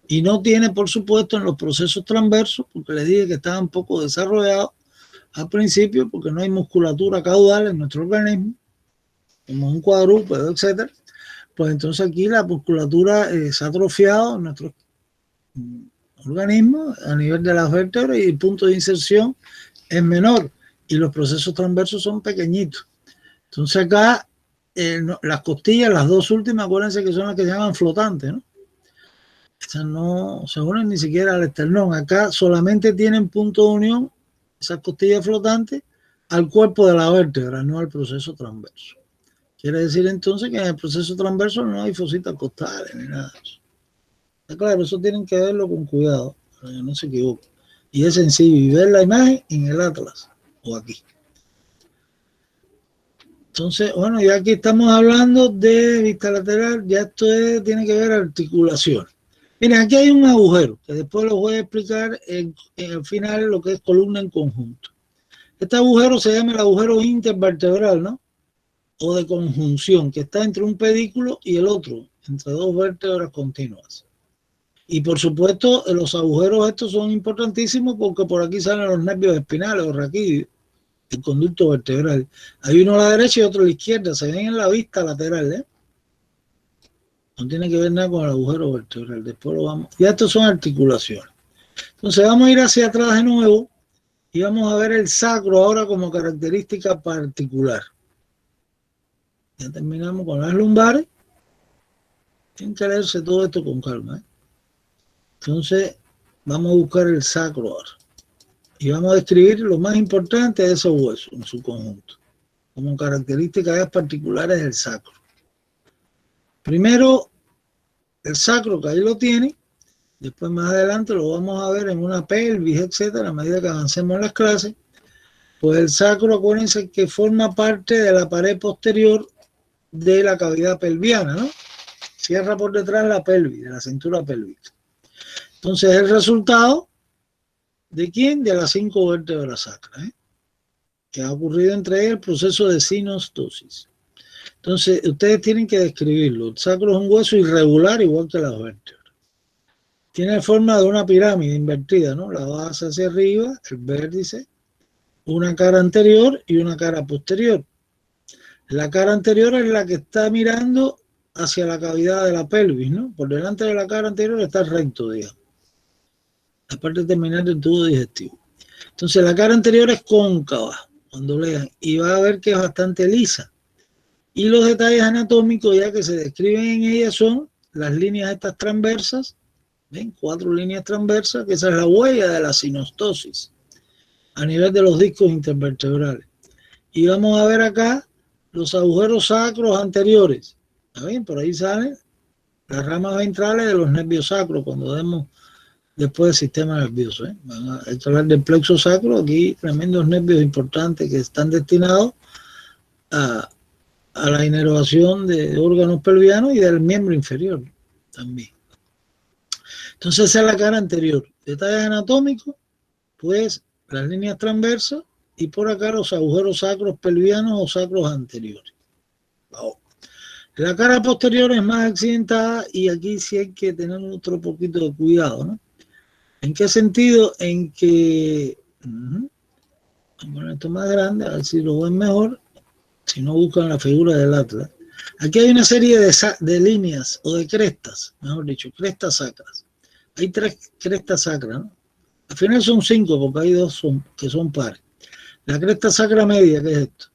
Y no tiene, por supuesto, en los procesos transversos, porque les dije que estaban poco desarrollados al principio, porque no hay musculatura caudal en nuestro organismo, como un cuadrúpedo, etcétera. Pues entonces aquí la musculatura se ha atrofiado en nuestro organismo a nivel de las vértebras y el punto de inserción es menor y los procesos transversos son pequeñitos. Entonces acá las costillas, las dos últimas, acuérdense que son las que se llaman flotantes, ¿no? Esas no se unen ni siquiera al esternón. Acá solamente tienen punto de unión, esas costillas flotantes, al cuerpo de la vértebra, no al proceso transverso. Quiere decir entonces que en el proceso transverso no hay fositas costales ni nada de eso. Claro, eso tienen que verlo con cuidado, para que no se equivoquen. Y es sencillo, y ver la imagen en el atlas, o aquí. Entonces, bueno, ya aquí estamos hablando de vista lateral, ya esto tiene que ver articulación. Miren, aquí hay un agujero, que después lo voy a explicar en el final lo que es columna en conjunto. Este agujero se llama el agujero intervertebral, ¿no? o de conjunción, que está entre un pedículo y el otro, entre dos vértebras continuas. Y por supuesto, los agujeros estos son importantísimos porque por aquí salen los nervios espinales o raquídeos, el conducto vertebral. Hay uno a la derecha y otro a la izquierda, se ven en la vista lateral, ¿eh? No tiene que ver nada con el agujero vertebral. Después lo vamos. Ya estos son articulaciones. Entonces vamos a ir hacia atrás de nuevo y vamos a ver el sacro ahora como característica particular. Ya terminamos con las lumbares. Tienen que leerse todo esto con calma, ¿eh? Entonces vamos a buscar el sacro ahora. Y vamos a describir lo más importante de esos huesos en su conjunto, como características particulares del sacro. Primero, el sacro, que ahí lo tiene, después más adelante lo vamos a ver en una pelvis, etcétera, a medida que avancemos en las clases. Pues el sacro, acuérdense que forma parte de la pared posterior de la cavidad pelviana, ¿no? Cierra por detrás la pelvis, de la cintura pélvica. Entonces, el resultado ¿de quién? De las 5 vértebras sacras, ¿eh? Que ha ocurrido entre ellas el proceso de sinostosis. Entonces, ustedes tienen que describirlo. El sacro es un hueso irregular, igual que las vértebras. Tiene forma de una pirámide invertida, ¿no? La base hacia arriba, el vértice, una cara anterior y una cara posterior. La cara anterior es la que está mirando hacia la cavidad de la pelvis, ¿no? Por delante de la cara anterior está recto, digamos. La parte terminal del tubo digestivo. Entonces, la cara anterior es cóncava, cuando lean, y va a ver que es bastante lisa. Y los detalles anatómicos ya que se describen en ella son las líneas estas transversas, ¿ven? 4 líneas transversas, que esa es la huella de la sinostosis a nivel de los discos intervertebrales. Y vamos a ver acá los agujeros sacros anteriores. ¿Ven? Por ahí salen las ramas ventrales de los nervios sacros cuando demos después del sistema nervioso, ¿eh? Van a hablar del plexo sacro, aquí tremendos nervios importantes que están destinados a la inervación de órganos pelvianos y del miembro inferior también. Entonces esa es la cara anterior. Detalles anatómicos, pues las líneas transversas y por acá los agujeros sacros pelvianos o sacros anteriores. Wow. La cara posterior es más accidentada y aquí sí hay que tener otro poquito de cuidado, ¿no? ¿En qué sentido? En que, vamos a poner esto más grande, a ver si lo ven mejor, si no buscan la figura del atlas. Aquí hay una serie de líneas o de crestas, mejor dicho, crestas sacras. Hay 3 crestas sacras, ¿no? Al final son 5 porque hay 2 que son pares. La cresta sacra media, que es esto.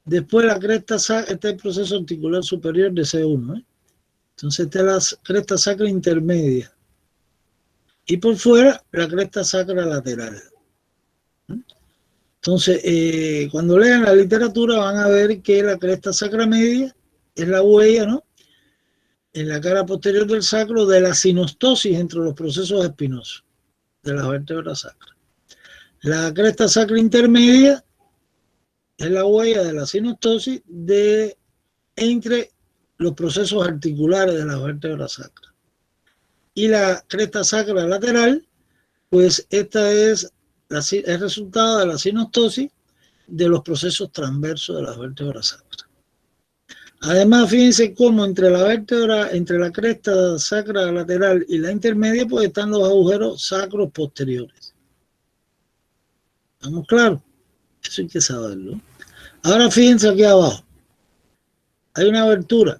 Después la cresta sacra, este es el proceso articular superior de C1, ¿eh? Entonces esta es la cresta sacra intermedia. Y por fuera, la cresta sacra lateral. Entonces, cuando lean la literatura van a ver que la cresta sacra media es la huella, ¿no? En la cara posterior del sacro de la sinostosis entre los procesos espinosos de las vértebras sacras. La cresta sacra intermedia es la huella de la sinostosis entre los procesos articulares de las vértebras sacras. Y la cresta sacra lateral, pues esta es el resultado de la sinostosis de los procesos transversos de las vértebras sacras. Además, fíjense cómo entre la cresta sacra lateral y la intermedia, pues están los agujeros sacros posteriores. ¿Estamos claros? Eso hay que saberlo. Ahora fíjense aquí abajo. Hay una abertura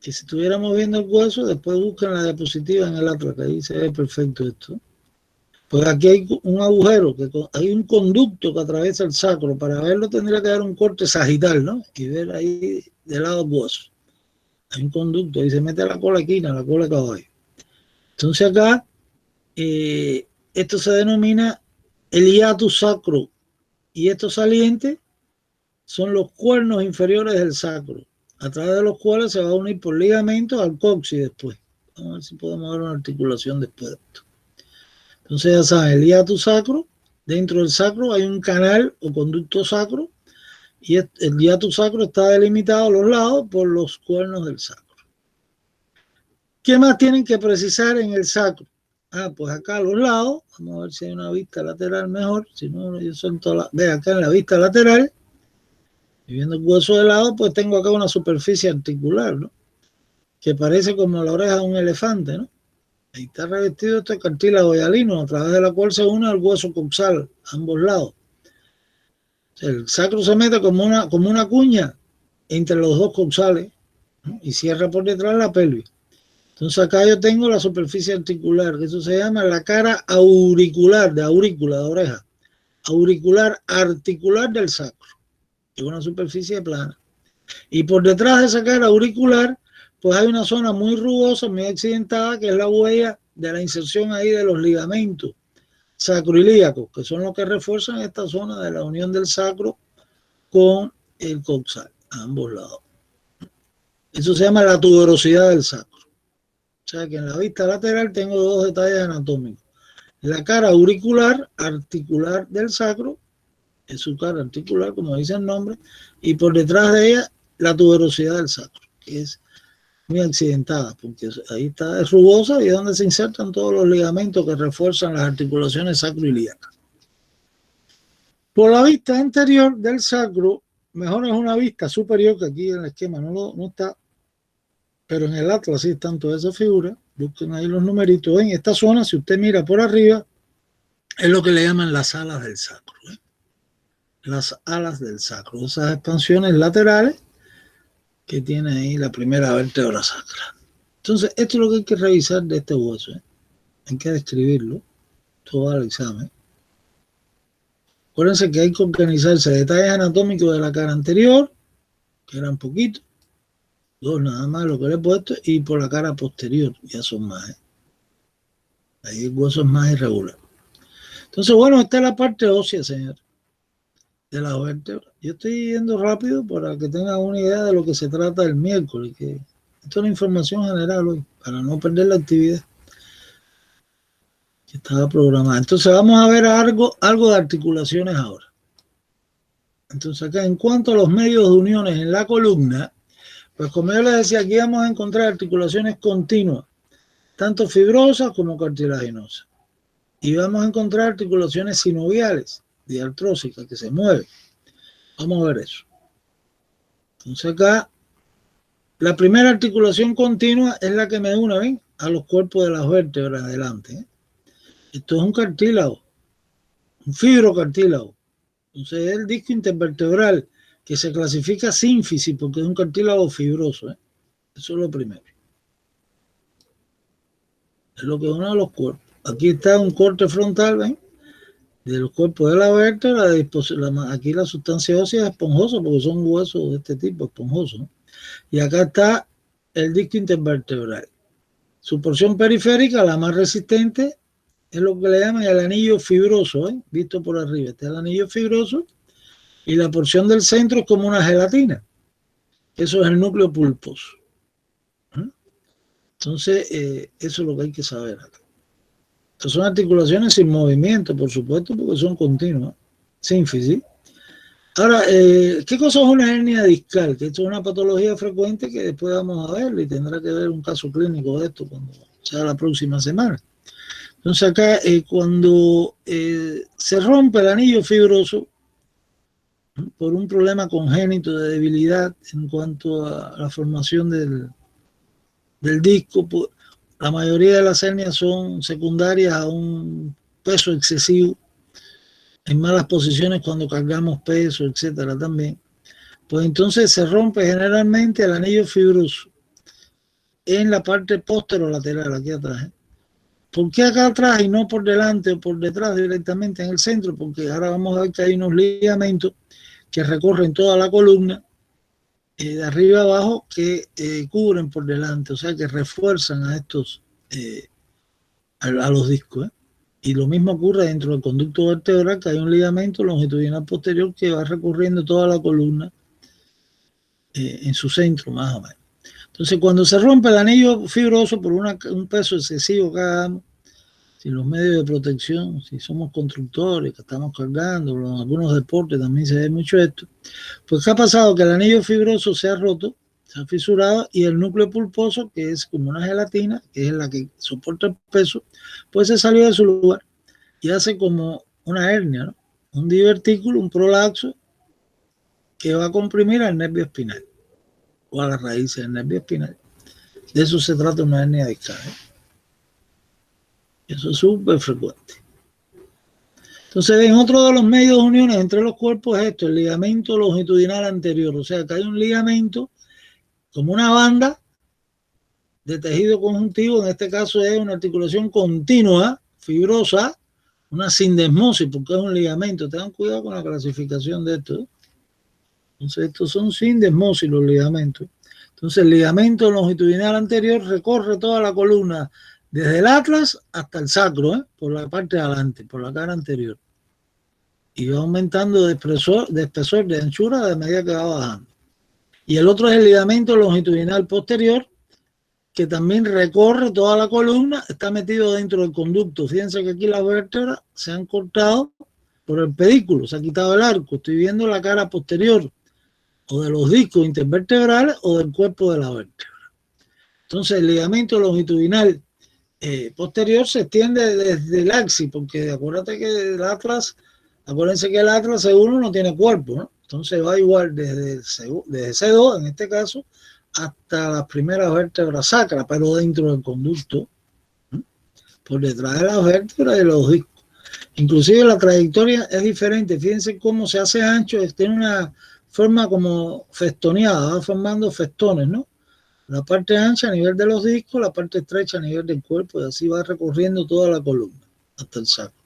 que si estuviéramos viendo el hueso, después buscan la diapositiva en el atlas, que ahí se ve perfecto esto. Pues aquí hay un agujero, hay un conducto que atraviesa el sacro. Para verlo tendría que dar un corte sagital, ¿no? Y ver ahí del lado del hueso. Hay un conducto, ahí se mete la cola equina, la cola de caballo. Entonces acá, esto se denomina el hiatus sacro. Y estos salientes son los cuernos inferiores del sacro, a través de los cuales se va a unir por ligamentos al coxis después. Vamos a ver si podemos ver una articulación después de esto. Entonces ya saben, el hiatus sacro, dentro del sacro hay un canal o conducto sacro y el hiatus sacro está delimitado a los lados por los cuernos del sacro. ¿Qué más tienen que precisar en el sacro? Pues acá a los lados, vamos a ver si hay una vista lateral mejor, si no, yo son todas las... Ve acá en la vista lateral, Y viendo el hueso de lado, pues tengo acá una superficie articular, ¿no? Que parece como la oreja de un elefante, ¿no? Ahí está revestido este cartílago hialino, a través de la cual se une el hueso coxal, a ambos lados. O sea, el sacro se mete como una cuña entre los dos coxales, ¿no? Y cierra por detrás la pelvis. Entonces acá yo tengo la superficie articular, que eso se llama la cara auricular, de aurícula, de oreja. Auricular articular del sacro, que es una superficie plana. Y por detrás de esa cara auricular, pues hay una zona muy rugosa, muy accidentada, que es la huella de la inserción ahí de los ligamentos sacroilíacos, que son los que refuerzan esta zona de la unión del sacro con el coxal, a ambos lados. Eso se llama la tuberosidad del sacro. O sea que en la vista lateral tengo dos detalles anatómicos. La cara auricular, articular del sacro, es su cara articular, como dice el nombre, y por detrás de ella la tuberosidad del sacro, que es muy accidentada, porque ahí está, es rugosa y es donde se insertan todos los ligamentos que refuerzan las articulaciones sacroilíacas. Por la vista anterior del sacro, mejor es una vista superior, que aquí en el esquema no está, pero en el atlas sí están todas esas figuras. Busquen ahí los numeritos. En esta zona, si usted mira por arriba, es lo que le llaman las alas del sacro, ¿eh? Las alas del sacro, esas expansiones laterales que tiene ahí la primera vértebra sacra. Entonces, esto es lo que hay que revisar de este hueso, ¿eh? Hay que describirlo, todo al examen. Acuérdense que hay que organizarse detalles anatómicos de la cara anterior, que eran poquitos, dos nada más lo que le he puesto, y por la cara posterior, ya son más, ¿eh? Ahí el hueso es más irregular. Entonces, bueno, esta es la parte ósea, señor, de la vértebra. Yo estoy yendo rápido para que tengan una idea de lo que se trata el miércoles, que esto es una información general hoy, para no perder la actividad que estaba programada. Entonces vamos a ver algo de articulaciones ahora. Entonces acá, en cuanto a los medios de uniones en la columna, pues como yo les decía, aquí vamos a encontrar articulaciones continuas, tanto fibrosas como cartilaginosas. Y vamos a encontrar articulaciones sinoviales, diartrósicas, que se mueven. Vamos a ver eso. Entonces acá, la primera articulación continua es la que me une, ¿ven?, a los cuerpos de las vértebras adelante, ¿eh? Esto es un cartílago, un fibrocartílago. Entonces es el disco intervertebral, que se clasifica sínfisis porque es un cartílago fibroso, ¿eh? Eso es lo primero. Es lo que une a los cuerpos. Aquí está un corte frontal, ¿ven?, de los cuerpos de la vértebra. Aquí la sustancia ósea es esponjosa porque son huesos de este tipo, esponjosos, ¿no? Y acá está el disco intervertebral. Su porción periférica, la más resistente, es lo que le llaman el anillo fibroso, ¿eh?, visto por arriba. Este es el anillo fibroso, y la porción del centro es como una gelatina. Eso es el núcleo pulposo. Entonces, eso es lo que hay que saber acá. Estas son articulaciones sin movimiento, por supuesto, porque son continuas, sínfisis. Ahora, ¿qué cosa es una hernia discal? Que esto es una patología frecuente que después vamos a ver, y tendrá que ver un caso clínico de esto cuando sea la próxima semana. Entonces acá, cuando se rompe el anillo fibroso por un problema congénito de debilidad en cuanto a la formación del disco, pues, la mayoría de las hernias son secundarias a un peso excesivo, en malas posiciones cuando cargamos peso, etcétera, también. Pues entonces se rompe generalmente el anillo fibroso en la parte posterolateral, aquí atrás, ¿eh? ¿Por qué acá atrás y no por delante o por detrás directamente en el centro? Porque ahora vamos a ver que hay unos ligamentos que recorren toda la columna, de arriba abajo, que cubren por delante, o sea que refuerzan a estos, a los discos, ¿eh? Y lo mismo ocurre dentro del conducto vertebral, que hay un ligamento longitudinal posterior que va recorriendo toda la columna, en su centro más o menos. Entonces, cuando se rompe el anillo fibroso por un peso excesivo que hagamos, sin los medios de protección, si somos constructores, que estamos cargando, en algunos deportes también se ve mucho esto, pues ¿qué ha pasado? Que el anillo fibroso se ha roto, se ha fisurado, y el núcleo pulposo, que es como una gelatina, que es la que soporta el peso, pues se salió de su lugar y hace como una hernia, ¿no?, un divertículo, un prolapso, que va a comprimir al nervio espinal o a las raíces del nervio espinal. De eso se trata una hernia discal. Eso es súper frecuente. Entonces, ven, otro de los medios de uniones entre los cuerpos es esto, el ligamento longitudinal anterior. O sea, que hay un ligamento como una banda de tejido conjuntivo, en este caso es una articulación continua, fibrosa, una sindesmosis, porque es un ligamento. Tengan cuidado con la clasificación de esto. Entonces, estos son sindesmosis los ligamentos. Entonces, el ligamento longitudinal anterior recorre toda la columna, desde el atlas hasta el sacro, por la parte de adelante, por la cara anterior. Y va aumentando de espesor, de anchura, de medida que va bajando. Y el otro es el ligamento longitudinal posterior, que también recorre toda la columna, está metido dentro del conducto. Fíjense que aquí las vértebras se han cortado por el pedículo, se ha quitado el arco. Estoy viendo la cara posterior, o de los discos intervertebrales, o del cuerpo de la vértebra. Entonces, el ligamento longitudinal posterior se extiende desde el axis, porque acuérdate que el atlas, acuérdense que el atlas seguro no tiene cuerpo, ¿no? Entonces va igual desde C2, en este caso, hasta las primeras vértebras sacras, pero dentro del conducto, ¿no? Por detrás de las vértebras y los discos. Inclusive la trayectoria es diferente, fíjense cómo se hace ancho, tiene una forma como festoneada, va formando festones, ¿no? La parte ancha a nivel de los discos, la parte estrecha a nivel del cuerpo, y así va recorriendo toda la columna hasta el sacro.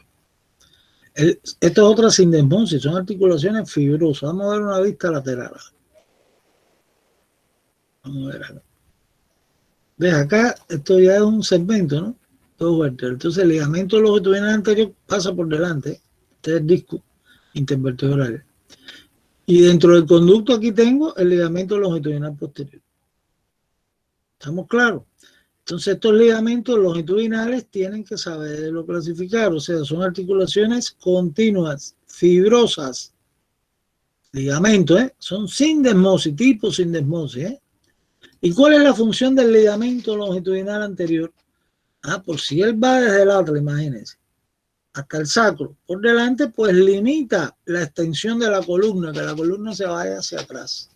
Esto es otra sindesmosis, son articulaciones fibrosas. Vamos a ver una vista lateral. Vamos a ver acá. ¿Ves? Acá esto ya es un segmento, ¿no? Dos vértebras. Entonces el ligamento longitudinal anterior pasa por delante. Este es el disco intervertebral. Y dentro del conducto aquí tengo el ligamento longitudinal posterior. ¿Estamos claros? Entonces estos ligamentos longitudinales tienen que saberlo clasificar, o sea, son articulaciones continuas, fibrosas, ligamentos, son sindesmosis, tipo sindesmosis. ¿Y cuál es la función del ligamento longitudinal anterior? Por si él va desde el atlas, imagínense, hasta el sacro, por delante, pues limita la extensión de la columna, que la columna se vaya hacia atrás.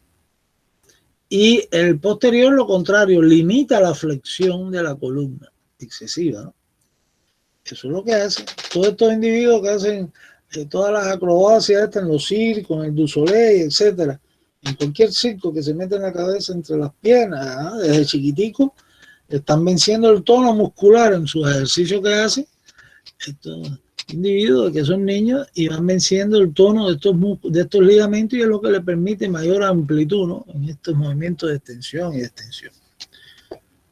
Y el posterior, lo contrario, limita la flexión de la columna excesiva, ¿no? Eso es lo que hacen todos estos individuos que hacen todas las acrobacias en los circos, en el du Soleil, etcétera. En cualquier circo que se mete en la cabeza entre las piernas, desde chiquitico, están venciendo el tono muscular en sus ejercicios que hacen. Estos individuos que son niños y van venciendo el tono de estos ligamentos, y es lo que le permite mayor amplitud, ¿no? En estos movimientos de extensión y de extensión.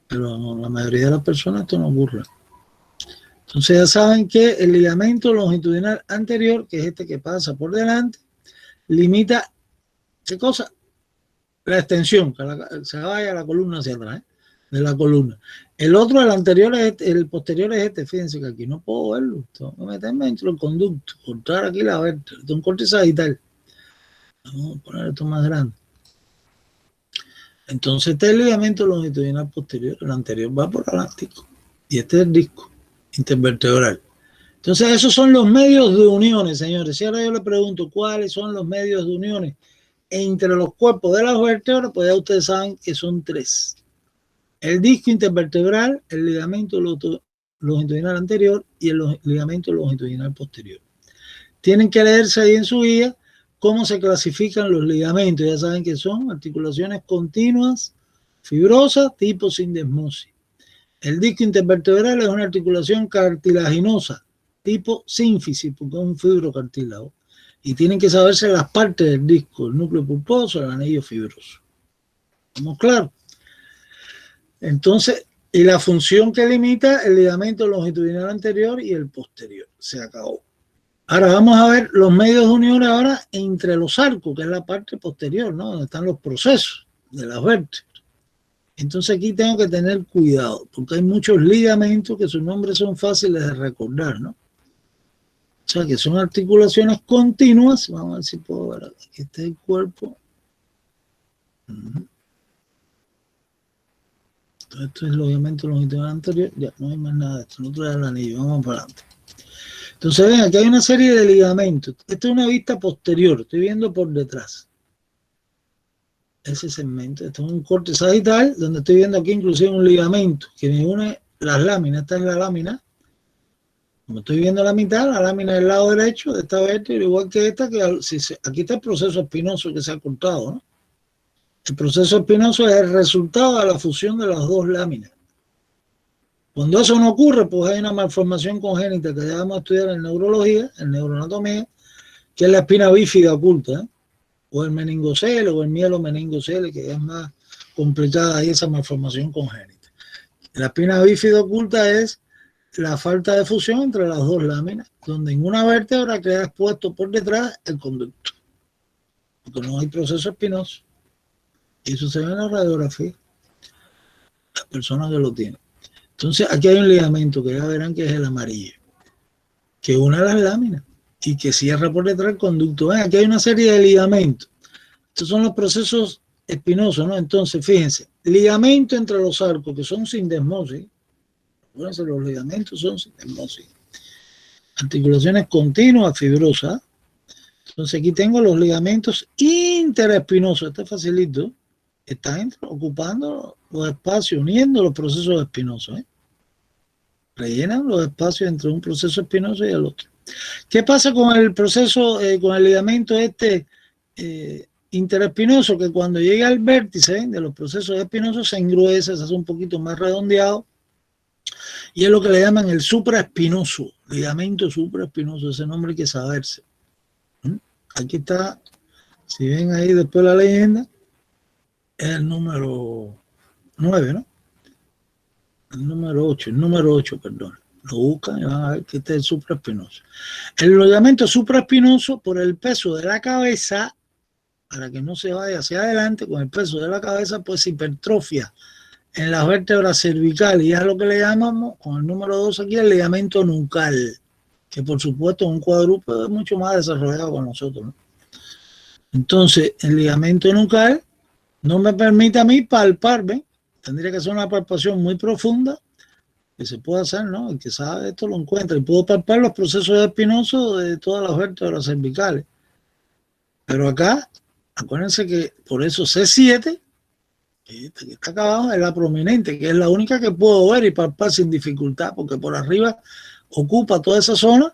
Pero no, la mayoría de las personas esto no ocurre. Entonces ya saben que el ligamento longitudinal anterior, que es este que pasa por delante, limita, ¿qué cosa? La extensión, que se vaya la columna hacia atrás, de la columna. El otro, el anterior, el posterior es este. Fíjense que aquí no puedo verlo. Tengo que meterme dentro del conducto, cortar aquí la vértebra. Esto es un corte sagital. Vamos a poner esto más grande. Entonces este es el ligamento longitudinal posterior. El anterior va por adelántico. Y este es el disco intervertebral. Entonces esos son los medios de uniones, señores. Si ahora yo le pregunto cuáles son los medios de uniones entre los cuerpos de las vértebras, pues ya ustedes saben que son tres. El disco intervertebral, el ligamento longitudinal anterior y el ligamento longitudinal posterior. Tienen que leerse ahí en su guía cómo se clasifican los ligamentos. Ya saben que son articulaciones continuas, fibrosas, tipo sindesmosis. El disco intervertebral es una articulación cartilaginosa, tipo sínfisis, porque es un fibrocartílago. Y tienen que saberse las partes del disco, el núcleo pulposo, el anillo fibroso. ¿Estamos claros? Entonces, y la función que limita el ligamento longitudinal anterior y el posterior. Se acabó. Ahora vamos a ver los medios de unión ahora entre los arcos, que es la parte posterior, ¿no? Donde están los procesos de las vértebras. Entonces aquí tengo que tener cuidado, porque hay muchos ligamentos que sus nombres son fáciles de recordar, ¿no? O sea, que son articulaciones continuas. Vamos a ver si puedo ver. Aquí está el cuerpo. Esto es el ligamento longitudinal anterior. Ya, no hay más nada de esto. El otro es el anillo. Vamos para adelante. Entonces, ven, aquí hay una serie de ligamentos. Esta es una vista posterior. Estoy viendo por detrás. ese segmento. Esto es un corte sagital, donde estoy viendo aquí inclusive un ligamento que me une las láminas. Esta es la lámina. Como estoy viendo la mitad, la lámina del lado derecho de esta vértebra, igual que esta, que aquí está el proceso espinoso que se ha cortado, ¿no? El proceso espinoso es el resultado de la fusión de las dos láminas. Cuando eso no ocurre, pues hay una malformación congénita que ya vamos a estudiar en neurología, en neuroanatomía, que es la espina bífida oculta, ¿eh? O el meningocele o el mielomeningocele, que es más complicada ahí esa malformación congénita. La espina bífida oculta es la falta de fusión entre las dos láminas, donde en una vértebra queda expuesto por detrás el conducto, porque no hay proceso espinoso. Y eso se ve en la radiografía, las personas que lo tienen. Entonces aquí hay un ligamento que ya verán que es el amarillo, que une las láminas y que cierra por detrás el conducto. Ven, aquí hay una serie de ligamentos. Estos son los procesos espinosos, ¿no? Entonces, fíjense, ligamento entre los arcos que son sindesmosis. Acuérdense, los ligamentos son sindesmosis. Articulaciones continuas, fibrosas. Entonces aquí tengo los ligamentos interespinosos. Este es facilito. Están ocupando los espacios, uniendo los procesos espinosos, ¿eh? Rellenan los espacios entre un proceso espinoso y el otro. ¿Qué pasa con el proceso, con el ligamento interespinoso? Que cuando llega al vértice de los procesos espinosos se engruesa, se hace un poquito más redondeado, y es lo que le llaman el supraespinoso, ligamento supraespinoso. Ese nombre hay que saberse. Aquí está, si ven ahí después la leyenda, es el número 9, ¿no? El número 8, perdón. Lo buscan y van a ver que este es el supraespinoso. El ligamento supraespinoso, por el peso de la cabeza, para que no se vaya hacia adelante con el peso de la cabeza, pues se hipertrofia en las vértebras cervicales, y es lo que le llamamos, con el número 2 aquí, el ligamento nucal, que por supuesto un cuadrúpedo es mucho más desarrollado con nosotros, ¿no? Entonces, el ligamento nucal no me permite a mí palparme, tendría que ser una palpación muy profunda, que se puede hacer, ¿no? El que sabe esto lo encuentra, y puedo palpar los procesos espinosos de todas las vértebras cervicales. Pero acá, acuérdense que por eso C7, que está acá abajo, es la prominente, que es la única que puedo ver y palpar sin dificultad, porque por arriba ocupa toda esa zona,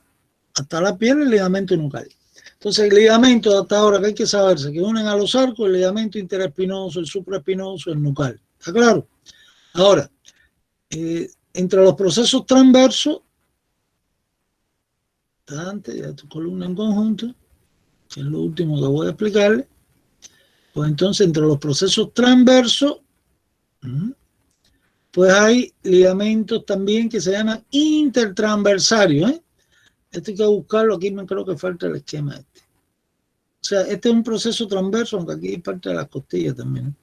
hasta la piel, el ligamento nucal. Entonces, el ligamento hasta ahora que hay que saberse, que unen a los arcos, el ligamento interespinoso, el supraespinoso, el nucal. ¿Está claro? Ahora, entre los procesos transversos, ya tu columna en conjunto, que es lo último que voy a explicarle, pues entonces entre los procesos transversos, pues hay ligamentos también que se llaman intertransversarios, ¿eh? Esto hay que buscarlo, aquí me creo que falta el esquema este. O sea, este es un proceso transverso, aunque aquí hay parte de las costillas también, ¿eh?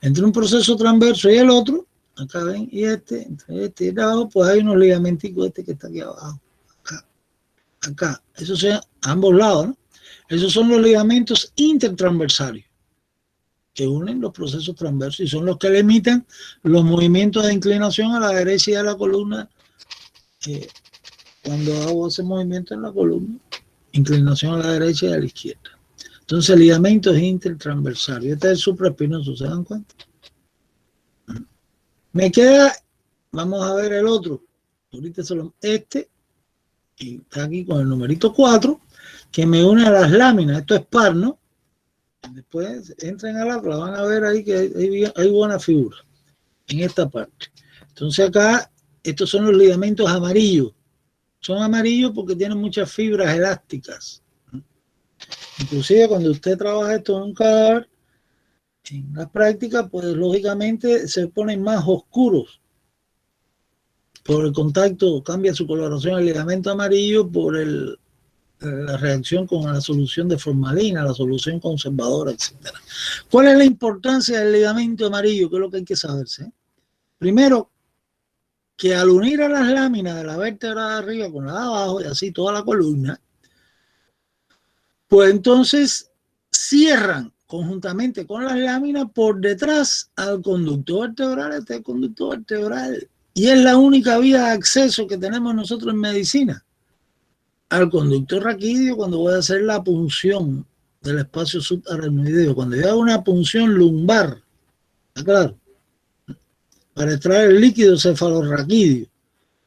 Entre un proceso transverso y el otro, acá ven, y entre este y el abajo, pues hay unos ligamenticos, este que está aquí abajo, acá. Esos son a ambos lados, ¿no? Esos son los ligamentos intertransversarios, que unen los procesos transversos y son los que limitan los movimientos de inclinación a la derecha y a la columna. Cuando hago ese movimiento en la columna, inclinación a la derecha y a la izquierda. Entonces el ligamento es intertransversario. Este es el supraespinoso, ¿se dan cuenta? Me queda, vamos a ver el otro. Ahorita solo este, y está aquí con el numerito 4, que me une a las láminas. Esto es par, ¿no? Después entren a la van a ver ahí que hay buena figura en esta parte. Entonces acá, estos son los ligamentos amarillos. Son amarillos porque tienen muchas fibras elásticas. Inclusive cuando usted trabaja esto en un cadáver, en la práctica, pues lógicamente se ponen más oscuros. Por el contacto cambia su coloración el ligamento amarillo por la reacción con la solución de formalina, la solución conservadora, etc. ¿Cuál es la importancia del ligamento amarillo? Que es lo que hay que saberse, ¿eh? Primero, que al unir a las láminas de la vértebra de arriba con la de abajo y así toda la columna, pues entonces cierran conjuntamente con las láminas por detrás al conducto vertebral. Este es el conducto vertebral y es la única vía de acceso que tenemos nosotros en medicina al conducto raquídeo cuando voy a hacer la punción del espacio subaracnoideo. Cuando yo hago una punción lumbar, ¿está claro? Para extraer el líquido cefalorraquídeo,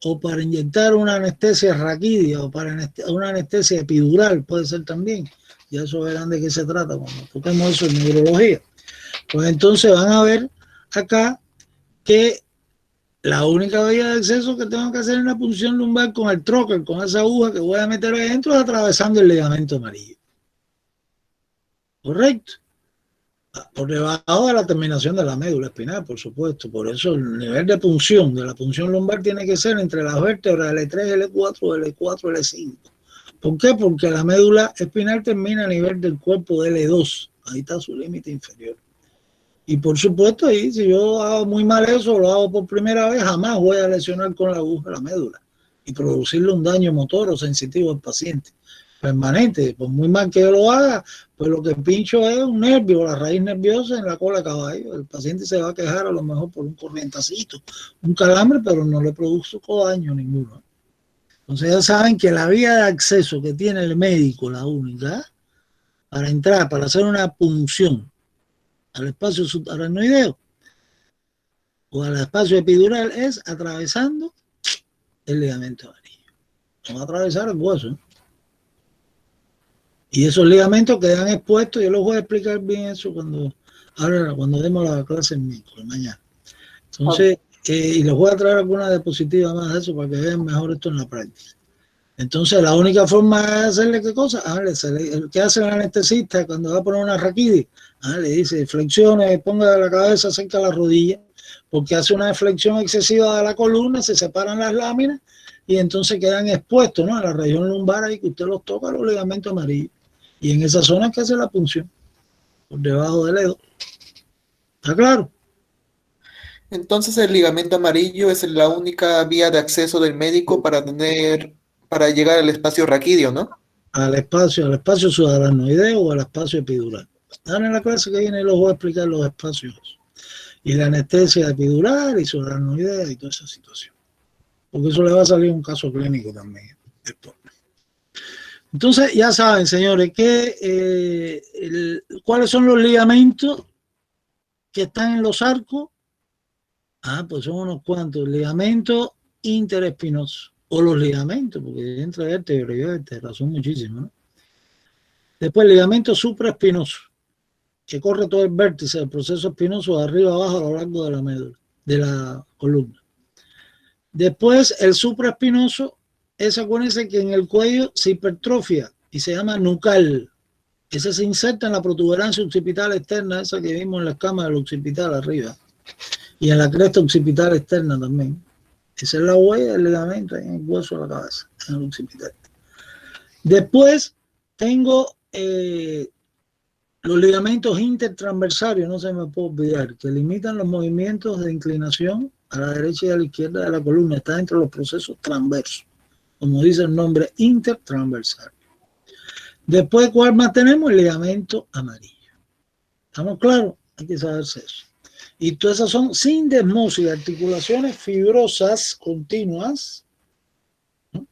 o para inyectar una anestesia raquídea, o para una anestesia epidural, puede ser también. Ya eso verán de qué se trata cuando toquemos eso en neurología. Pues entonces van a ver acá que la única vía de acceso que tengo que hacer en la punción lumbar con el trocar, con esa aguja que voy a meter ahí adentro, es atravesando el ligamento amarillo. ¿Correcto? Por debajo de la terminación de la médula espinal, por supuesto. Por eso el nivel de punción de la punción lumbar tiene que ser entre las vértebras L3, L4, L4, L5. ¿Por qué? Porque la médula espinal termina a nivel del cuerpo de L2. Ahí está su límite inferior. Y por supuesto, ahí si yo hago muy mal eso, lo hago por primera vez, jamás voy a lesionar con la aguja la médula y producirle un daño motor o sensitivo al paciente. Permanente, por muy mal que yo lo haga, pues lo que pincho es un nervio, la raíz nerviosa en la cola de caballo. El paciente se va a quejar a lo mejor por un corrientacito, un calambre, pero no le produzco daño ninguno. Entonces ya saben que la vía de acceso que tiene el médico, la única, para entrar, para hacer una punción al espacio subaracnoideo o al espacio epidural es atravesando el ligamento amarillo. No va a atravesar el hueso, ¿eh? Y esos ligamentos quedan expuestos. Yo les voy a explicar bien eso cuando demos la clase el miércoles, mañana. Entonces, y les voy a traer alguna diapositiva más de eso para que vean mejor esto en la práctica. Entonces, la única forma de hacerle qué cosa, ¿qué hace el anestesista cuando va a poner una raquídea? Le dice, flexione, ponga la cabeza cerca de la rodilla, porque hace una flexión excesiva de la columna, se separan las láminas y entonces quedan expuestos, ¿no? En la región lumbar ahí que usted los toca, los ligamentos amarillos. Y en esa zona es que hace la punción, por debajo del dedo. ¿Está claro? Entonces el ligamento amarillo es la única vía de acceso del médico para llegar al espacio raquídeo, ¿no? Al espacio subaracnoideo o al espacio epidural. Están en la clase que viene y los voy a explicar los espacios. Y la anestesia epidural y subaracnoidea y toda esa situación. Porque eso le va a salir un caso clínico también después. Entonces, ya saben, señores, que cuáles son los ligamentos que están en los arcos. Pues son unos cuantos. Ligamentos interespinosos. O los ligamentos, porque entre vértebra y vértebra son muchísimos, ¿no? Después, ligamento supraespinoso, que corre todo el vértice del proceso espinoso de arriba a abajo a lo largo de la médula, de la columna. Después, el supraespinoso, acuérdense que en el cuello se hipertrofia y se llama nucal. Ese se inserta en la protuberancia occipital externa, esa que vimos en la escama del occipital arriba, y en la cresta occipital externa también. Esa es la huella del ligamento en el hueso de la cabeza, en el occipital. Después tengo los ligamentos intertransversarios, no se me puede olvidar, que limitan los movimientos de inclinación a la derecha y a la izquierda de la columna. Está dentro de los procesos transversos, como dice el nombre, intertransversal. Después, ¿cuál más tenemos? El ligamento amarillo. ¿Estamos claros? Hay que saberse eso. Y todas esas son sindesmosis, articulaciones fibrosas continuas, ¿no?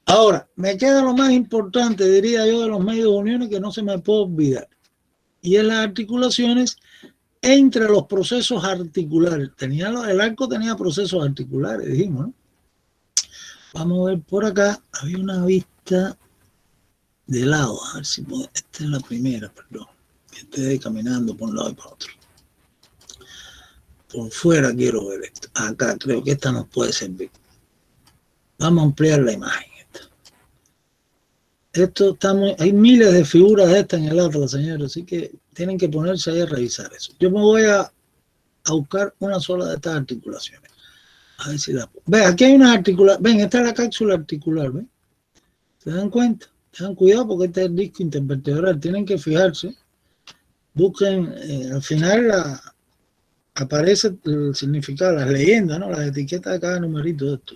Ahora, me queda lo más importante, diría yo, de los medios de uniones que no se me puede olvidar. Y es las articulaciones entre los procesos articulares. El arco tenía procesos articulares, dijimos, ¿no? Vamos a ver por acá. Había una vista de lado. A ver si puedo. Esta es la primera, perdón. Que estoy caminando por un lado y por otro. Por fuera quiero ver esto. Acá creo que esta nos puede servir. Vamos a ampliar la imagen. Hay miles de figuras de estas en el atlas, señores, así que tienen que ponerse ahí a revisar eso. Yo me voy a buscar una sola de estas articulaciones. A ver si la puedo. Ven, aquí hay una articulación. Ven, esta es la cápsula articular, ¿ven? ¿Se dan cuenta? Tengan cuidado porque este es el disco intervertebral. Tienen que fijarse. Busquen, al final aparece el significado, las leyendas, ¿no? Las etiquetas de cada numerito de esto.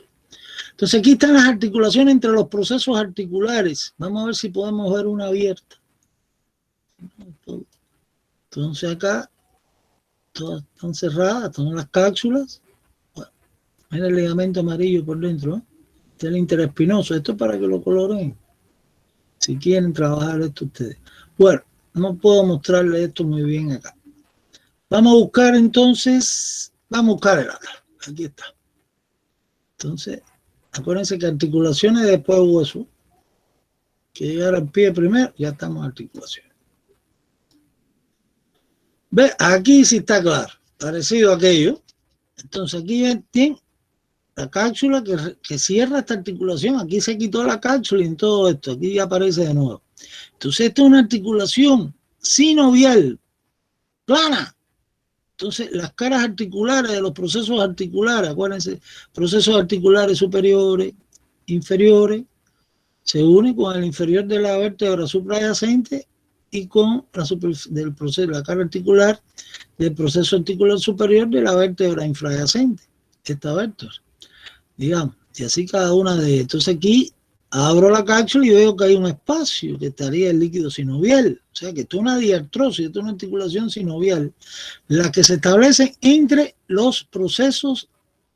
Entonces aquí están las articulaciones entre los procesos articulares. Vamos a ver si podemos ver una abierta. Entonces acá todas están cerradas, están las cápsulas. Bueno, mira el ligamento amarillo por dentro, ¿eh? Este es el interespinoso. Esto es para que lo coloreen. Si quieren trabajar esto ustedes. Bueno, no puedo mostrarles esto muy bien acá. Vamos a buscar entonces, vamos a buscar el acá. Aquí está. Entonces, acuérdense que articulaciones después hueso. Que llegar al pie primero, ya estamos en articulaciones. ¿Ve? Aquí sí está claro. Parecido a aquello. Entonces aquí ya tienen la cápsula que cierra esta articulación. Aquí se quitó la cápsula y en todo esto. Aquí ya aparece de nuevo. Entonces esta es una articulación sinovial, plana. Entonces las caras articulares de los procesos articulares, acuérdense, procesos articulares superiores, inferiores, se unen con el inferior de la vértebra suprayacente y con del proceso, la cara articular del proceso articular superior de la vértebra infrayacente, esta vértebra, digamos, y así cada una de ellas. Entonces aquí abro la cápsula y veo que hay un espacio que estaría el líquido sinovial, o sea que esto es una diartrosis, esto es una articulación sinovial, la que se establece entre los procesos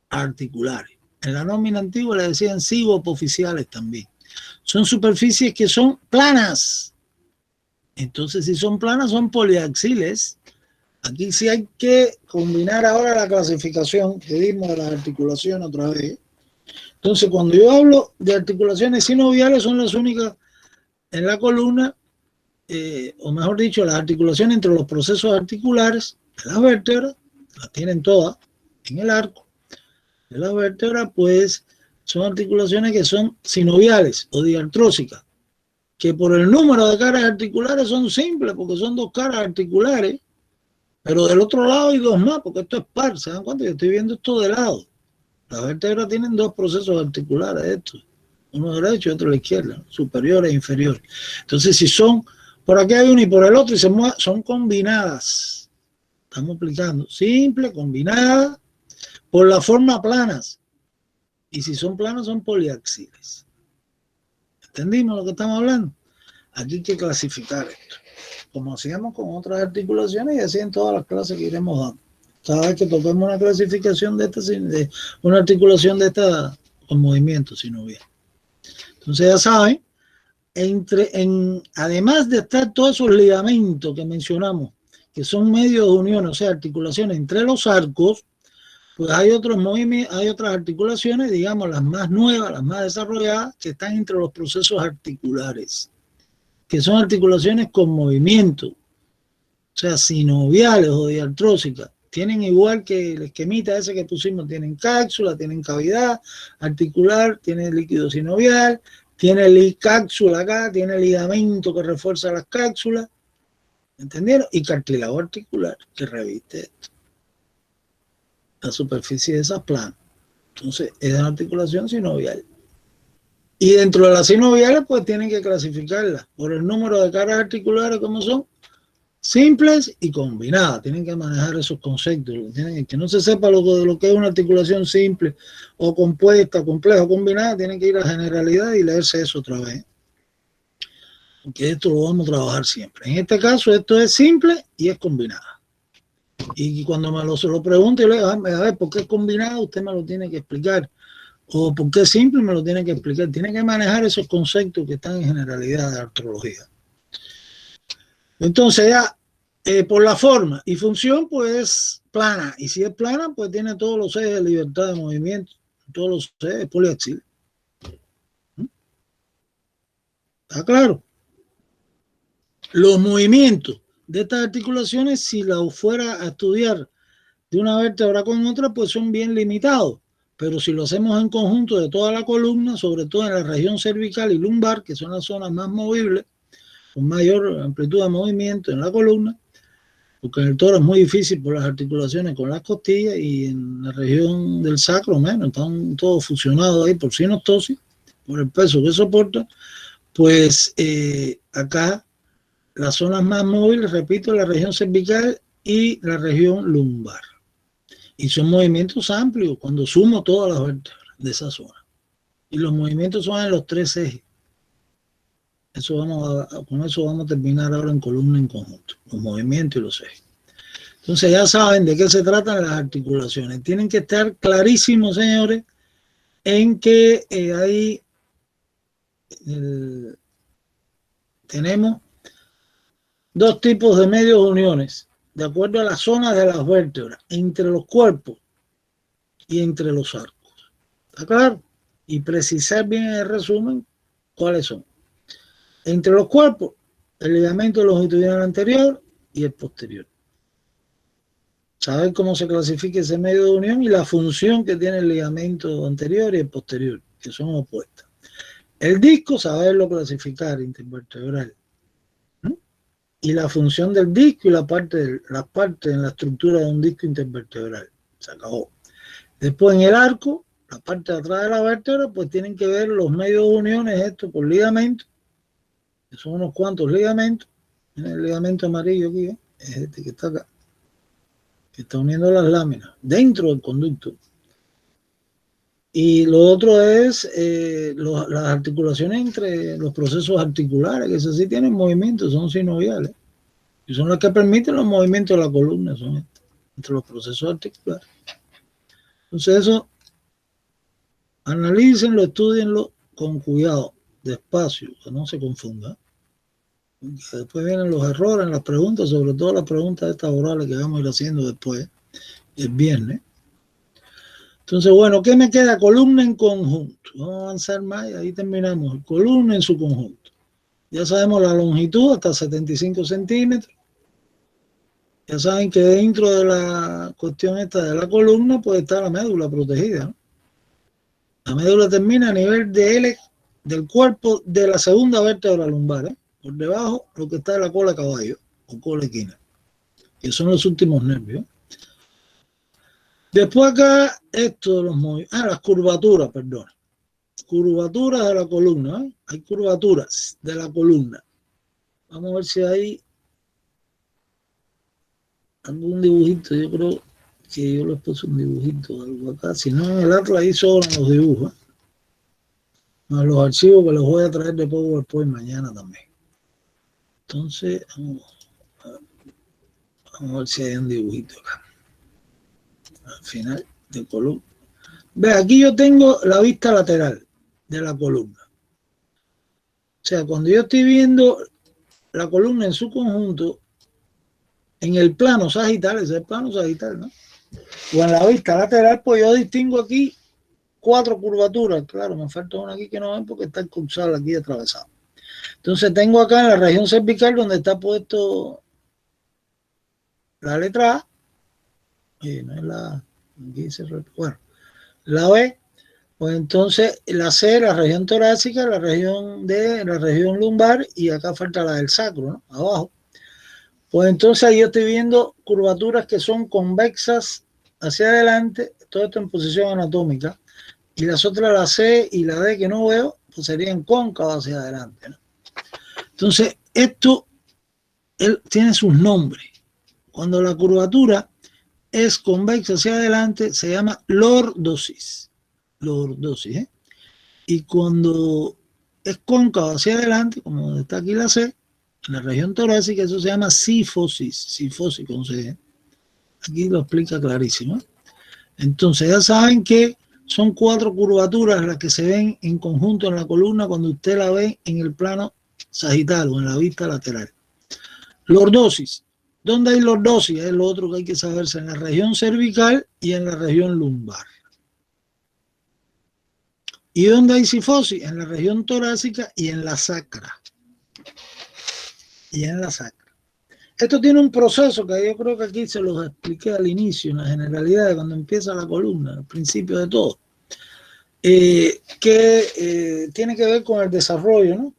articulares. En la nómina antigua le decían cibopoficiales también. Son superficies que son planas. Entonces, si son planas, son poliaxiles. Aquí sí hay que combinar ahora la clasificación que dimos de las articulaciones otra vez. Entonces, cuando yo hablo de articulaciones sinoviales, son las únicas en la columna, o mejor dicho, las articulaciones entre los procesos articulares de las vértebras, las tienen todas en el arco de las vértebras, pues son articulaciones que son sinoviales o diartrósicas, que por el número de caras articulares son simples, porque son dos caras articulares, pero del otro lado hay dos más, porque esto es par. ¿Se dan cuenta? Yo estoy viendo esto de lado. Las vértebras tienen dos procesos articulares, estos, uno derecho y otro a la izquierda, superior e inferior. Entonces, si son, por aquí hay uno y por el otro, y son combinadas. Estamos explicando. Simple, combinada, por la forma planas. Y si son planas, son poliaxiles. ¿Entendimos lo que estamos hablando? Aquí hay que clasificar esto, como hacíamos con otras articulaciones y así en todas las clases que iremos dando. Cada vez que toquemos una clasificación de esta, de una articulación de esta con movimiento sinovial. Entonces ya saben, además de estar todos esos ligamentos que mencionamos, que son medios de unión, o sea, articulaciones entre los arcos, pues hay otros movimientos, hay otras articulaciones, digamos, las más nuevas, las más desarrolladas, que están entre los procesos articulares, que son articulaciones con movimiento, o sea, sinoviales o diartrósicas. Tienen igual que el esquemita ese que pusimos, tienen cápsula, tienen cavidad articular, tienen líquido sinovial, tiene cápsula acá, tiene ligamento que refuerza las cápsulas, ¿entendieron? Y cartílago articular que reviste esto. La superficie de esas planas. Entonces, es una articulación sinovial. Y dentro de las sinoviales, pues tienen que clasificarlas por el número de caras articulares, como son simples y combinadas. Tienen que manejar esos conceptos. Que no se sepa lo que es una articulación simple o compuesta, compleja o combinada, tienen que ir a la generalidad y leerse eso otra vez. Porque esto lo vamos a trabajar siempre. En este caso, esto es simple y es combinada. Y cuando se lo pregunto, yo le digo, a ver, ¿por qué es combinado? Usted me lo tiene que explicar. O ¿por qué es simple? Me lo tiene que explicar. Tiene que manejar esos conceptos que están en generalidad de artrología. Entonces ya, por la forma y función, pues plana. Y si es plana, pues tiene todos los ejes de libertad de movimiento. Todos los ejes poliaxiles. ¿Está claro? Los movimientos de estas articulaciones, si la fuera a estudiar de una vértebra con otra, pues son bien limitados. Pero si lo hacemos en conjunto de toda la columna, sobre todo en la región cervical y lumbar, que son las zonas más movibles, con mayor amplitud de movimiento en la columna, porque en el toro es muy difícil por las articulaciones con las costillas, y en la región del sacro menos, están todos fusionados ahí por sinostosis, por el peso que soporta, pues acá las zonas más móviles, repito, la región cervical y la región lumbar. Y son movimientos amplios cuando sumo todas las vértebras de esa zona. Y los movimientos son en los tres ejes. Con eso vamos a terminar ahora en columna en conjunto, los movimientos y los ejes. Entonces ya saben de qué se tratan las articulaciones. Tienen que estar clarísimos, señores, en que hay tenemos dos tipos de medios de uniones, de acuerdo a las zonas de las vértebras, entre los cuerpos y entre los arcos. ¿Está claro? Y precisar bien en el resumen cuáles son. Entre los cuerpos, el ligamento longitudinal anterior y el posterior. Saber cómo se clasifica ese medio de unión y la función que tiene el ligamento anterior y el posterior, que son opuestas. El disco, saberlo clasificar intervertebral. Y la función del disco y las partes en la estructura de un disco intervertebral. Se acabó. Después en el arco, la parte de atrás de la vértebra, pues tienen que ver los medios de uniones, esto por ligamento, que son unos cuantos ligamentos. El ligamento amarillo aquí, es este que está acá, que está uniendo las láminas dentro del conducto. Y lo otro es las articulaciones entre los procesos articulares, que eso sí tienen movimientos, son sinoviales. Y son las que permiten los movimientos de la columna, son estas, entre los procesos articulares. Entonces eso, analícenlo, estudienlo con cuidado, despacio, que no se confunda. Porque después vienen los errores en las preguntas, sobre todo las preguntas estas orales que vamos a ir haciendo después, el viernes. Entonces, bueno, ¿qué me queda? Columna en conjunto. Vamos a avanzar más y ahí terminamos. Columna en su conjunto. Ya sabemos la longitud hasta 75 centímetros. Ya saben que dentro de la cuestión esta de la columna puede estar la médula protegida, ¿no? La médula termina a nivel del cuerpo de la segunda vértebra lumbar, ¿eh? Por debajo lo que está en la cola de caballo o cola equina, que son los últimos nervios. Después acá, esto de los movimientos, las curvaturas, perdón. Curvaturas de la columna, ¿eh? Hay curvaturas de la columna. Vamos a ver si hay algún dibujito. Yo creo que yo les puse un dibujito de algo acá. Si no, en el otro ahí sobran los dibujos, ¿eh? Más los archivos que los voy a traer de PowerPoint mañana también. Entonces, vamos a ver si hay un dibujito acá. Al final de columna. Ve, aquí yo tengo la vista lateral de la columna. O sea, cuando yo estoy viendo la columna en su conjunto, en el plano sagital, ese es el plano sagital, ¿no? O en la vista lateral, pues yo distingo aquí 4 curvaturas. Claro, me falta una aquí que no ven porque está el cursal aquí atravesado. Entonces tengo acá en la región cervical donde está puesto la letra A. No es la, aquí bueno, la B, pues entonces la C, la región torácica, la región D, la región lumbar, y acá falta la del sacro, ¿no? Abajo. Pues entonces ahí yo estoy viendo curvaturas que son convexas hacia adelante, todo esto en posición anatómica, y las otras, la C y la D que no veo, pues serían cóncavas hacia adelante, ¿no? Entonces, esto tiene sus nombres. Cuando la curvatura es convexa hacia adelante, se llama lordosis. Lordosis, ¿eh? Y cuando es cóncava hacia adelante, como está aquí la C, en la región torácica, eso se llama sifosis. Sifosis con C, ¿eh? Aquí lo explica clarísimo. Entonces, ya saben que son 4 curvaturas las que se ven en conjunto en la columna cuando usted la ve en el plano sagital o en la vista lateral. Lordosis. ¿Dónde hay lordosis? Es lo otro que hay que saberse, en la región cervical y en la región lumbar. ¿Y dónde hay sifosis? En la región torácica y en la sacra. Y en la sacra. Esto tiene un proceso que yo creo que aquí se los expliqué al inicio, en la generalidad de cuando empieza la columna, al principio de todo, que tiene que ver con el desarrollo, ¿no?,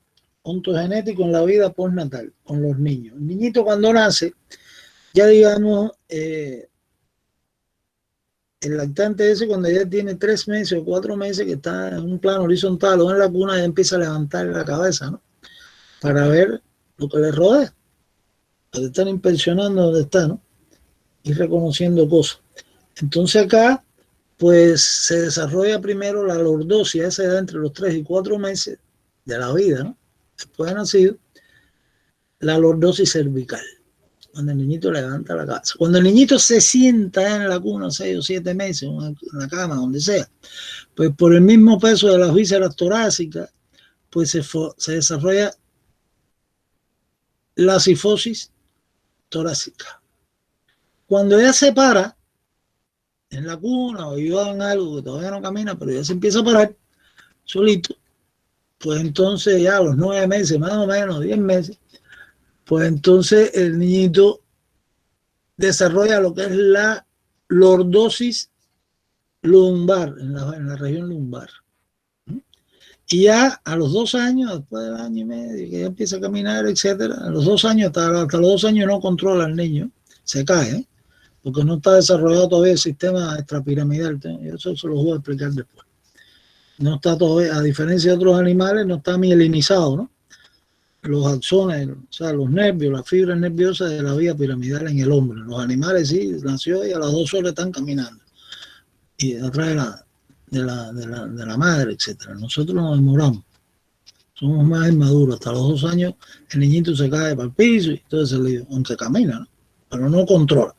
ontogenético en la vida postnatal, con los niños. El niñito cuando nace, ya digamos, el lactante ese cuando ya tiene 3 meses o 4 meses que está en un plano horizontal o en la cuna, ya empieza a levantar la cabeza, ¿no?, para ver lo que le rodea. Para estar inspeccionando donde está, ¿no?, y reconociendo cosas. Entonces acá, pues se desarrolla primero la lordosis a esa edad entre los 3 y 4 meses de la vida, ¿no?, después de nacido, la lordosis cervical, cuando el niñito levanta la cabeza. Cuando el niñito se sienta en la cuna 6 o 7 meses, en la cama, donde sea, pues por el mismo peso de las vísceras torácicas, pues se desarrolla la cifosis torácica. Cuando ella se para en la cuna o ayuda en algo que todavía no camina, pero ya se empieza a parar solito, pues entonces ya a los 9 meses, más o menos, 10 meses, pues entonces el niñito desarrolla lo que es la lordosis lumbar, en la región lumbar. Y ya a los 2 años, después del año y medio, que ya empieza a caminar, etcétera, a los 2 años, hasta los 2 años no controla al niño, se cae, porque no está desarrollado todavía el sistema extrapiramidal. Eso se lo voy a explicar después. No está todavía, a diferencia de otros animales, no está mielinizado, ¿no? Los axones, o sea, los nervios, las fibras nerviosas de la vía piramidal en el hombre. Los animales sí, nació y a las 2 horas están caminando. Y atrás de la madre, etcétera. Nosotros nos demoramos. Somos más inmaduros. Hasta los 2 años el niñito se cae para el piso y todo ese lío, aunque camina, ¿no? Pero no controla.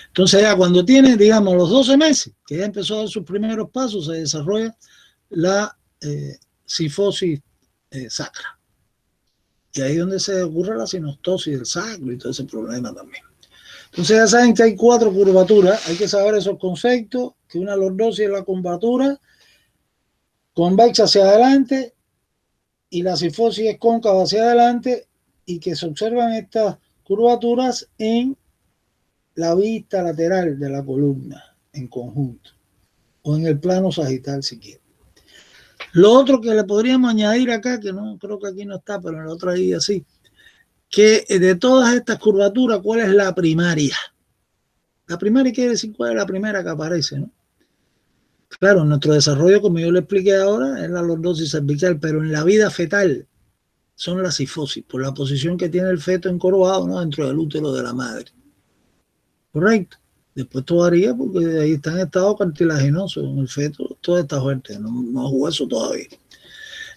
Entonces ya cuando tiene, digamos, los 12 meses, que ya empezó a dar sus primeros pasos, se desarrolla la cifosis sacra. Y ahí es donde se ocurre la sinostosis del sacro y todo ese problema también. Entonces ya saben que hay 4 curvaturas, hay que saber esos conceptos, que una lordosis es la curvatura convexa hacia adelante y la cifosis es cóncava hacia adelante, y que se observan estas curvaturas en la vista lateral de la columna en conjunto o en el plano sagital si quiere. Lo otro que le podríamos añadir acá, que no creo que aquí no está, pero en la otra guía sí, que de todas estas curvaturas, ¿cuál es la primaria? La primaria quiere decir cuál es la primera que aparece, ¿no? Claro, en nuestro desarrollo, como yo le expliqué ahora, es la lordosis cervical, pero en la vida fetal son las cifosis, por la posición que tiene el feto encorvado, ¿no?, dentro del útero de la madre. Correcto. Después todo haría, porque ahí está en estado cartilaginoso, en el feto todo está fuerte, no es hueso todavía.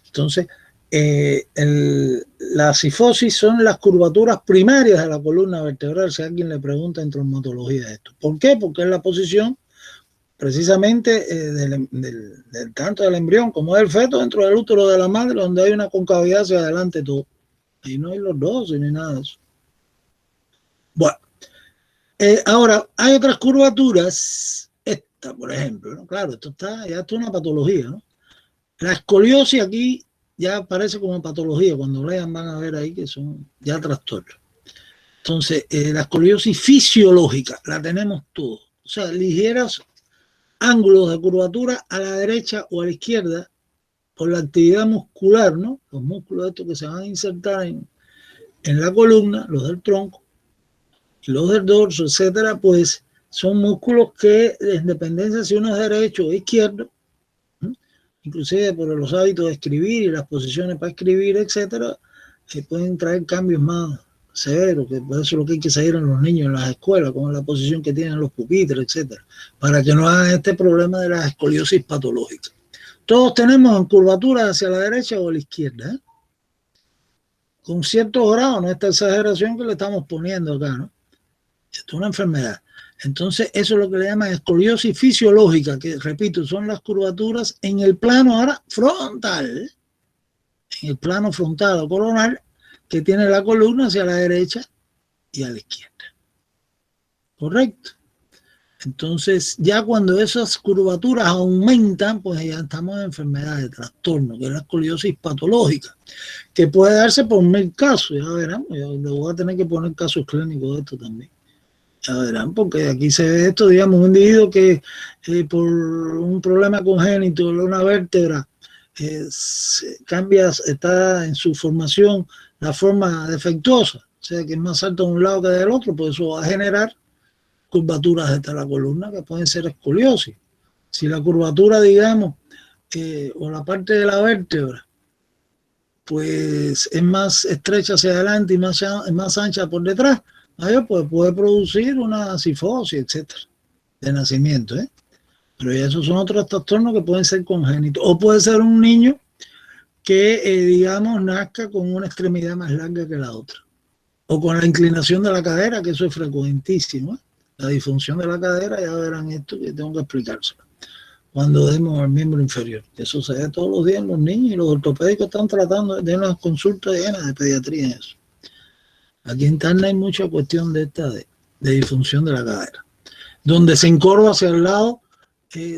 Entonces, la cifosis son las curvaturas primarias de la columna vertebral, si alguien le pregunta en traumatología esto. ¿Por qué? Porque es la posición precisamente tanto del embrión como del feto dentro del útero de la madre, donde hay una concavidad hacia adelante todo. Ahí no hay lordosis ni nada de eso. Bueno. Ahora, hay otras curvaturas, esta por ejemplo, ¿no? Claro, esto es una patología, ¿no? La escoliosis aquí ya aparece como patología, cuando lean van a ver ahí que son ya trastornos. Entonces, la escoliosis fisiológica la tenemos todos, o sea, ligeros ángulos de curvatura a la derecha o a la izquierda por la actividad muscular, ¿no? Los músculos estos que se van a insertar en la columna, los del tronco, los del dorso, etcétera, pues son músculos que, en dependencia si uno es derecho o izquierdo, inclusive por los hábitos de escribir y las posiciones para escribir, etcétera, pueden traer cambios más severos, que por eso es lo que hay que seguir en los niños en las escuelas, con la posición que tienen los pupitres, etcétera, para que no hagan este problema de la escoliosis patológica. Todos tenemos en curvatura hacia la derecha o a la izquierda, con ciertos grados, no esta exageración que le estamos poniendo acá, ¿no? Esto es una enfermedad. Entonces, eso es lo que le llaman escoliosis fisiológica, que repito, son las curvaturas en el plano ahora frontal, en el plano frontal o coronal, que tiene la columna hacia la derecha y a la izquierda. ¿Correcto? Entonces, ya cuando esas curvaturas aumentan, pues ya estamos en enfermedades de trastorno, que es la escoliosis patológica, que puede darse por 1000 casos, ya verán, yo le voy a tener que poner casos clínicos de esto también. Ya verán, porque aquí se ve esto, digamos, un individuo que por un problema congénito de una vértebra cambia, está en su formación la forma defectuosa, o sea que es más alto de un lado que del otro, pues eso va a generar curvaturas de la columna que pueden ser escoliosis. Si la curvatura, digamos, o la parte de la vértebra, pues es más estrecha hacia adelante y más ancha por detrás, pues puede producir una cifosis, etcétera, de nacimiento, Pero ya esos son otros trastornos que pueden ser congénitos. O puede ser un niño que, digamos, nazca con una extremidad más larga que la otra. O con la inclinación de la cadera, que eso es frecuentísimo, La disfunción de la cadera, ya verán esto que tengo que explicárselo cuando demos al miembro inferior. Eso se ve todos los días en los niños, y los ortopédicos están tratando de unas consultas llenas de pediatría en eso. Aquí interna hay mucha cuestión de esta de disfunción de la cadera, donde se encorva hacia el lado,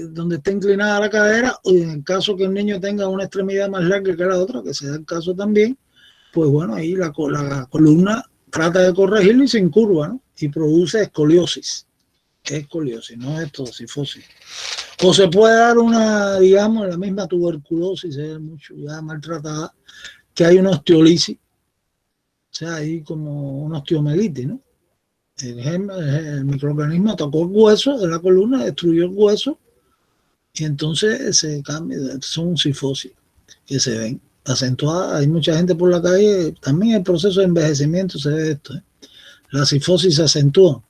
donde está inclinada la cadera, o en el caso que el niño tenga una extremidad más larga que la otra, que se da el caso también, pues bueno, ahí la columna trata de corregirlo y se encurva, ¿no? Y produce escoliosis. ¿Qué es escoliosis? No es tosifosis. O se puede dar una, digamos, la misma tuberculosis, se ve mucho ya maltratada, que hay una osteolisis, o sea, hay como una osteomelitis, ¿no? El microorganismo atacó el hueso de la columna, destruyó el hueso, y entonces se cambia, son cifosis que se ven acentuadas. Hay mucha gente por la calle, también el proceso de envejecimiento se ve esto, ¿eh? La cifosis se acentúa,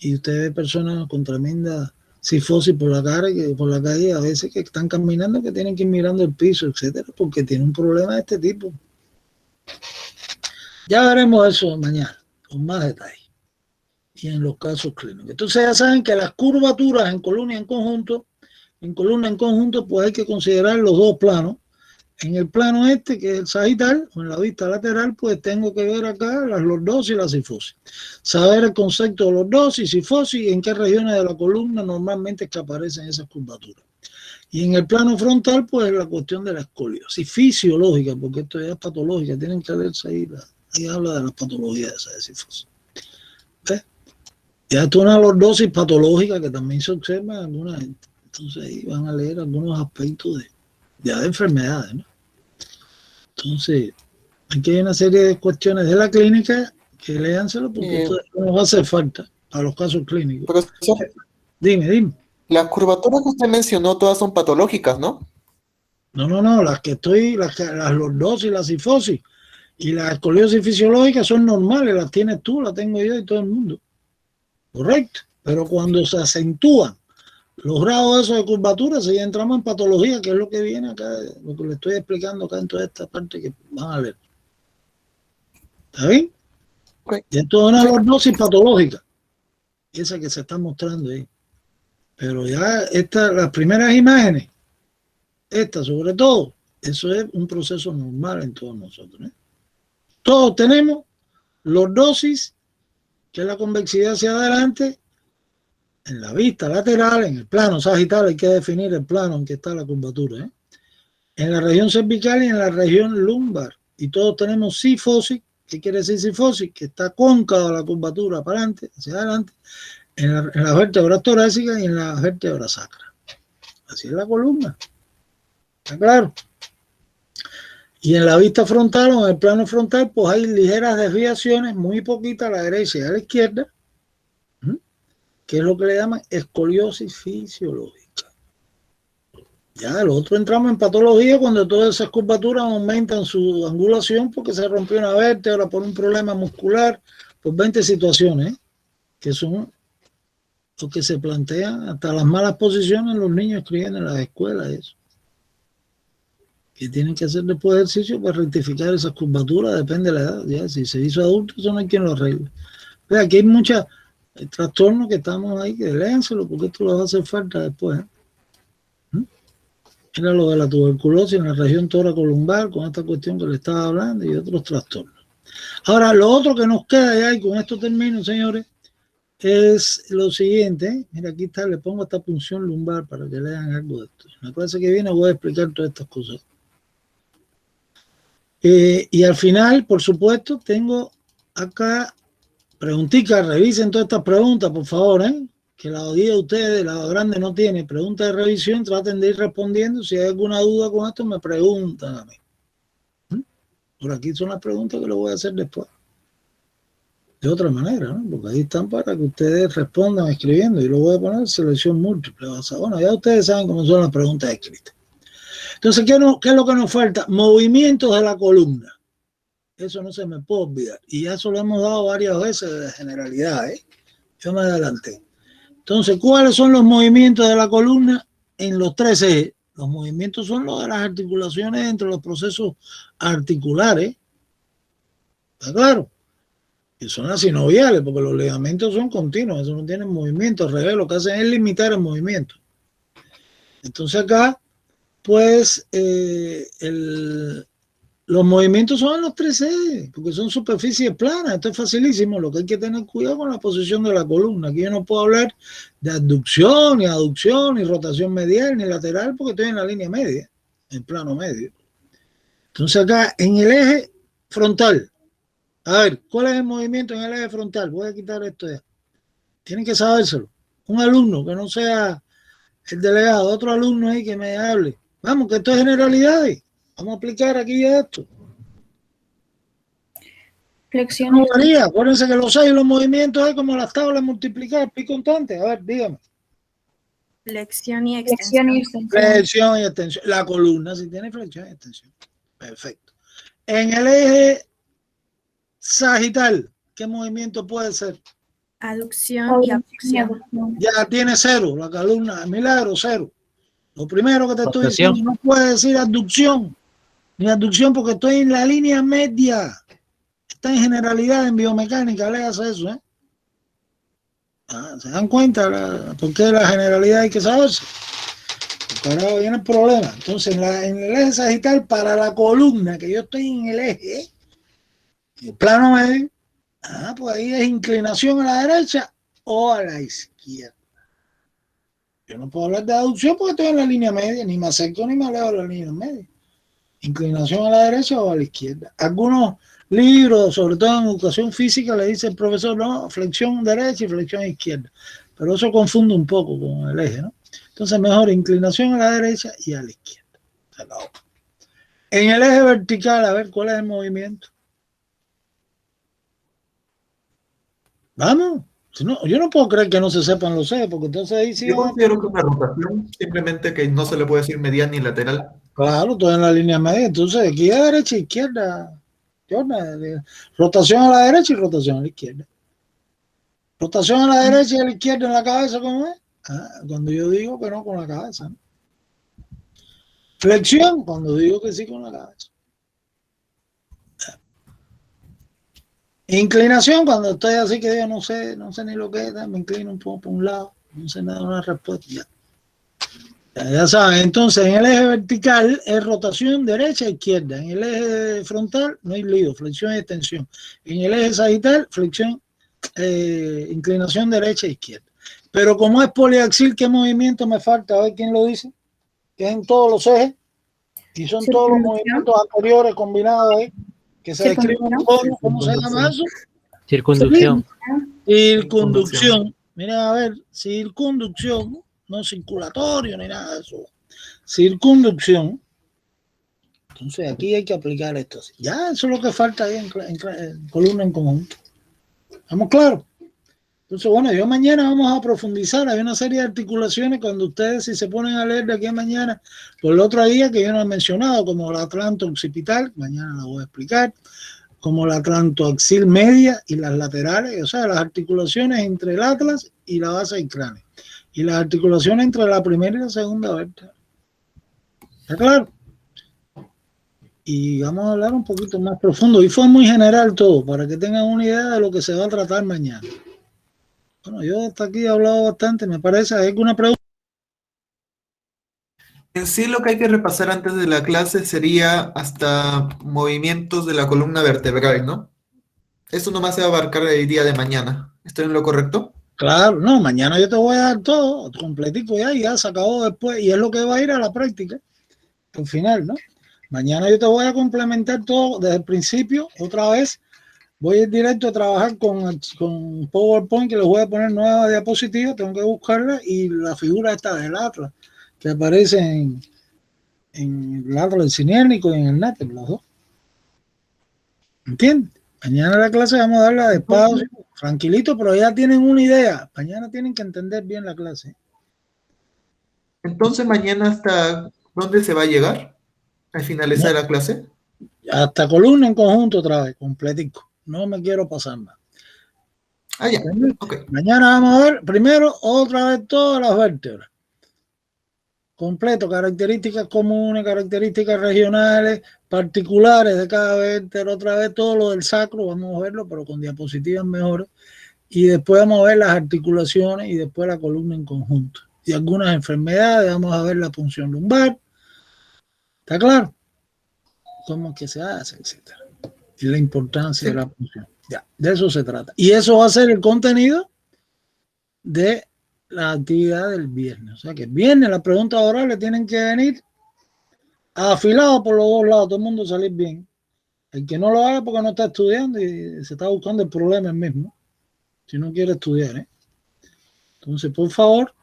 y usted ve personas con tremenda cifosis por la calle, a veces que están caminando, que tienen que ir mirando el piso, etcétera, porque tiene un problema de este tipo. Ya veremos eso mañana, con más detalle, y en los casos clínicos. Entonces ya saben que las curvaturas en columna en conjunto, pues hay que considerar los dos planos. En el plano este, que es el sagital, o en la vista lateral, pues tengo que ver acá las lordosis y la cifosis. Saber el concepto de lordosis y cifosis y en qué regiones de la columna normalmente es que aparecen esas curvaturas. Y en el plano frontal, pues la cuestión de la escoliosis fisiológica, porque esto ya es patológica, tienen que leerse ahí, ahí habla de las patologías esa de cifosis. ¿Ves? Ya esto es una lordosis patológica que también se observa en alguna gente. Entonces ahí van a leer algunos aspectos de enfermedades, ¿no? Entonces, aquí hay una serie de cuestiones de la clínica que léanselo porque esto nos va a hacer falta a los casos clínicos. Profesor, Dime. las curvaturas que usted mencionó todas son patológicas, ¿no? No, las lordosis y la cifosis y la escoliosis fisiológica son normales, las tienes tú, las tengo yo y todo el mundo. Correcto. Pero cuando se acentúan los grados esos de curvatura, si entramos en patología, que es lo que viene acá, lo que le estoy explicando acá en toda esta parte que van a ver. ¿Está bien? Okay. Y esto es una lordosis patológica, esa que se está mostrando ahí. Pero ya las primeras imágenes, esta sobre todo, eso es un proceso normal en todos nosotros, ¿eh? Todos tenemos lordosis, que es la convexidad hacia adelante, en la vista lateral, en el plano sagital, hay que definir el plano en que está la curvatura, ¿eh? En la región cervical y en la región lumbar. Y todos tenemos cifosis. ¿Qué quiere decir cifosis? Que está cóncava la curvatura para adelante, hacia adelante, en las vértebras torácicas y en la vértebra sacra. Así es la columna. ¿Está claro? Y en la vista frontal o en el plano frontal, pues hay ligeras desviaciones, muy poquitas a la derecha y a la izquierda, que es lo que le llaman escoliosis fisiológica. Ya, el otro entramos en patología cuando todas esas curvaturas aumentan su angulación porque se rompió una vértebra por un problema muscular, por 20 situaciones, que son lo que se plantean hasta las malas posiciones los niños escribiendo en las escuelas, eso. Que tienen que hacer después ejercicio para rectificar esas curvaturas, depende de la edad. Ya, si se hizo adulto, eso no hay quien lo arregle. Pero aquí hay muchas trastornos que estamos ahí, que léanselo porque esto les va a hacer falta después, ¿eh? Era lo de la tuberculosis en la región toracolumbar, con esta cuestión que le estaba hablando y otros trastornos. Ahora, lo otro que nos queda ya, y con esto termino, señores, es lo siguiente, ¿eh? Mira, aquí está, le pongo esta punción lumbar para que lean algo de esto. En la clase que viene voy a explicar todas estas cosas. Y al final, por supuesto, tengo acá preguntitas, revisen todas estas preguntas, por favor, ¿eh? Que la odia ustedes, la grande no tiene preguntas de revisión, traten de ir respondiendo. Si hay alguna duda con esto, me preguntan a mí. Por aquí son las preguntas que les voy a hacer después. De otra manera, ¿no? Porque ahí están para que ustedes respondan escribiendo y lo voy a poner selección múltiple. O sea, bueno, ya ustedes saben cómo son las preguntas escritas. Entonces, ¿qué es lo que nos falta? Movimientos de la columna. Eso no se me puede olvidar. Y ya eso lo hemos dado varias veces de generalidad, ¿eh? Yo me adelanté. Entonces, ¿cuáles son los movimientos de la columna en los tres ejes? Los movimientos son los de las articulaciones entre los procesos articulares. ¿Está claro? Que son las sinoviales, porque los ligamentos son continuos, eso no tienen movimiento. Al revés, lo que hacen es limitar el movimiento. Entonces acá, pues, Los movimientos son en los tres ejes, porque son superficies planas. Esto es facilísimo. Lo que hay que tener cuidado con la posición de la columna. Aquí yo no puedo hablar de abducción, ni aducción, ni rotación medial, ni lateral, porque estoy en la línea media, en plano medio. Entonces acá, en el eje frontal, a ver, ¿cuál es el movimiento en el eje frontal? Voy a quitar esto ya. Tienen que sabérselo. Un alumno que no sea el delegado, otro alumno ahí que me hable. Vamos, que esto es generalidades. Vamos a aplicar aquí ya esto. Flexión. No varía. Acuérdense que los 6 los movimientos es como las tablas multiplicar, pi constante. A ver, dígame. Flexión y Flexión y extensión. extensión. Flexión y extensión. La columna si tiene flexión y extensión. Perfecto. En el eje sagital, ¿qué movimiento puede ser? Aducción y abducción. Ya tiene 0, la columna, milagro, 0. Lo primero que te estoy Rotación. diciendo, no puedes decir abducción, ni abducción porque estoy en la línea media. Está en generalidad, en biomecánica, léase eso, ¿eh? ¿Se dan cuenta por qué la generalidad hay que saberse? Porque ahora viene el problema. Entonces, en el eje sagital, para la columna, que yo estoy en el eje, el plano medio, pues ahí es inclinación a la derecha o a la izquierda. Yo no puedo hablar de aducción porque estoy en la línea media, ni me acerco ni me alejo de la línea media. Inclinación a la derecha o a la izquierda. Algunos libros, sobre todo en educación física, le dice el profesor, no, flexión derecha y flexión izquierda. Pero eso confunde un poco con el eje, ¿no? Entonces, mejor inclinación a la derecha y a la izquierda. Se acabó. En el eje vertical, a ver, ¿cuál es el movimiento? Vamos. Si no, yo no puedo creer que no se sepan los ejes, porque entonces ahí sí... Yo considero que es una rotación, simplemente que no se le puede decir medial ni lateral. Claro, todo en la línea media. Entonces, aquí es derecha e izquierda. Rotación a la derecha y rotación a la izquierda. Rotación a la derecha y a la izquierda en la cabeza, ¿cómo es? Cuando yo digo que no con la cabeza, ¿no? Flexión, cuando digo que sí con la cabeza. Inclinación, cuando estoy así que yo no sé ni lo que es, me inclino un poco por un lado, no sé nada, una respuesta ya saben. Entonces, en el eje vertical es rotación derecha e izquierda. En el eje frontal no hay lío, flexión y extensión. En el eje sagital, flexión, inclinación derecha e izquierda. Pero como es poliaxil, ¿qué movimiento me falta? A ver quién lo dice. Que es en todos los ejes y son todos los movimientos anteriores combinados ahí, que se describen ¿cómo se llama eso? Circunducción. Circunducción. Miren, a ver, circunducción, no circulatorio ni nada de eso. Circunducción. Entonces aquí hay que aplicar esto. Ya, eso es lo que falta ahí en columna en conjunto. ¿Estamos claros? Entonces, bueno, yo mañana vamos a profundizar. Hay una serie de articulaciones cuando ustedes, si se ponen a leer de aquí a mañana, por el otro día que yo no he mencionado, como la atlanto-occipital, mañana la voy a explicar, como la atlantoaxil media y las laterales, o sea, las articulaciones entre el atlas y la base del cráneo, y las articulaciones entre la primera y la segunda vértebra. ¿Está claro? Y vamos a hablar un poquito más profundo. Y fue muy general todo, para que tengan una idea de lo que se va a tratar mañana. Bueno, yo hasta aquí he hablado bastante, me parece. ¿Hay alguna pregunta? En sí, lo que hay que repasar antes de la clase sería hasta movimientos de la columna vertebral, ¿no? Eso nomás se va a abarcar el día de mañana. ¿Estoy en lo correcto? Claro, no, mañana yo te voy a dar todo, completico ya se acabó después, y es lo que va a ir a la práctica, al final, ¿no? Mañana yo te voy a complementar todo desde el principio, otra vez. Voy a ir directo a trabajar con PowerPoint, que les voy a poner nueva diapositiva, tengo que buscarla, y la figura esta del Atlas, que aparece en el Atlas del Cinénico y en el NATEP, los dos. ¿Entiendes? Mañana la clase vamos a darla despacio, tranquilito, pero ya tienen una idea. Mañana tienen que entender bien la clase. Entonces, mañana ¿hasta dónde se va a llegar al finalizar la clase? Hasta columna en conjunto otra vez, completico. No me quiero pasar más. Ya. Okay. Mañana vamos a ver primero otra vez todas las vértebras. Completo, características comunes, características regionales, particulares de cada vértebra, otra vez todo lo del sacro, vamos a verlo, pero con diapositivas mejores. Y después vamos a ver las articulaciones y después la columna en conjunto. Y algunas enfermedades, vamos a ver la punción lumbar. ¿Está claro? cómo es que se hace, etcétera. Y la importancia de la función. Ya, de eso se trata. Y eso va a ser el contenido de la actividad del viernes. O sea que el viernes las preguntas orales tienen que venir afilados por los dos lados, todo el mundo salir bien. El que no lo haga porque no está estudiando y se está buscando el problema el mismo, si no quiere estudiar, ¿eh? Entonces, por favor,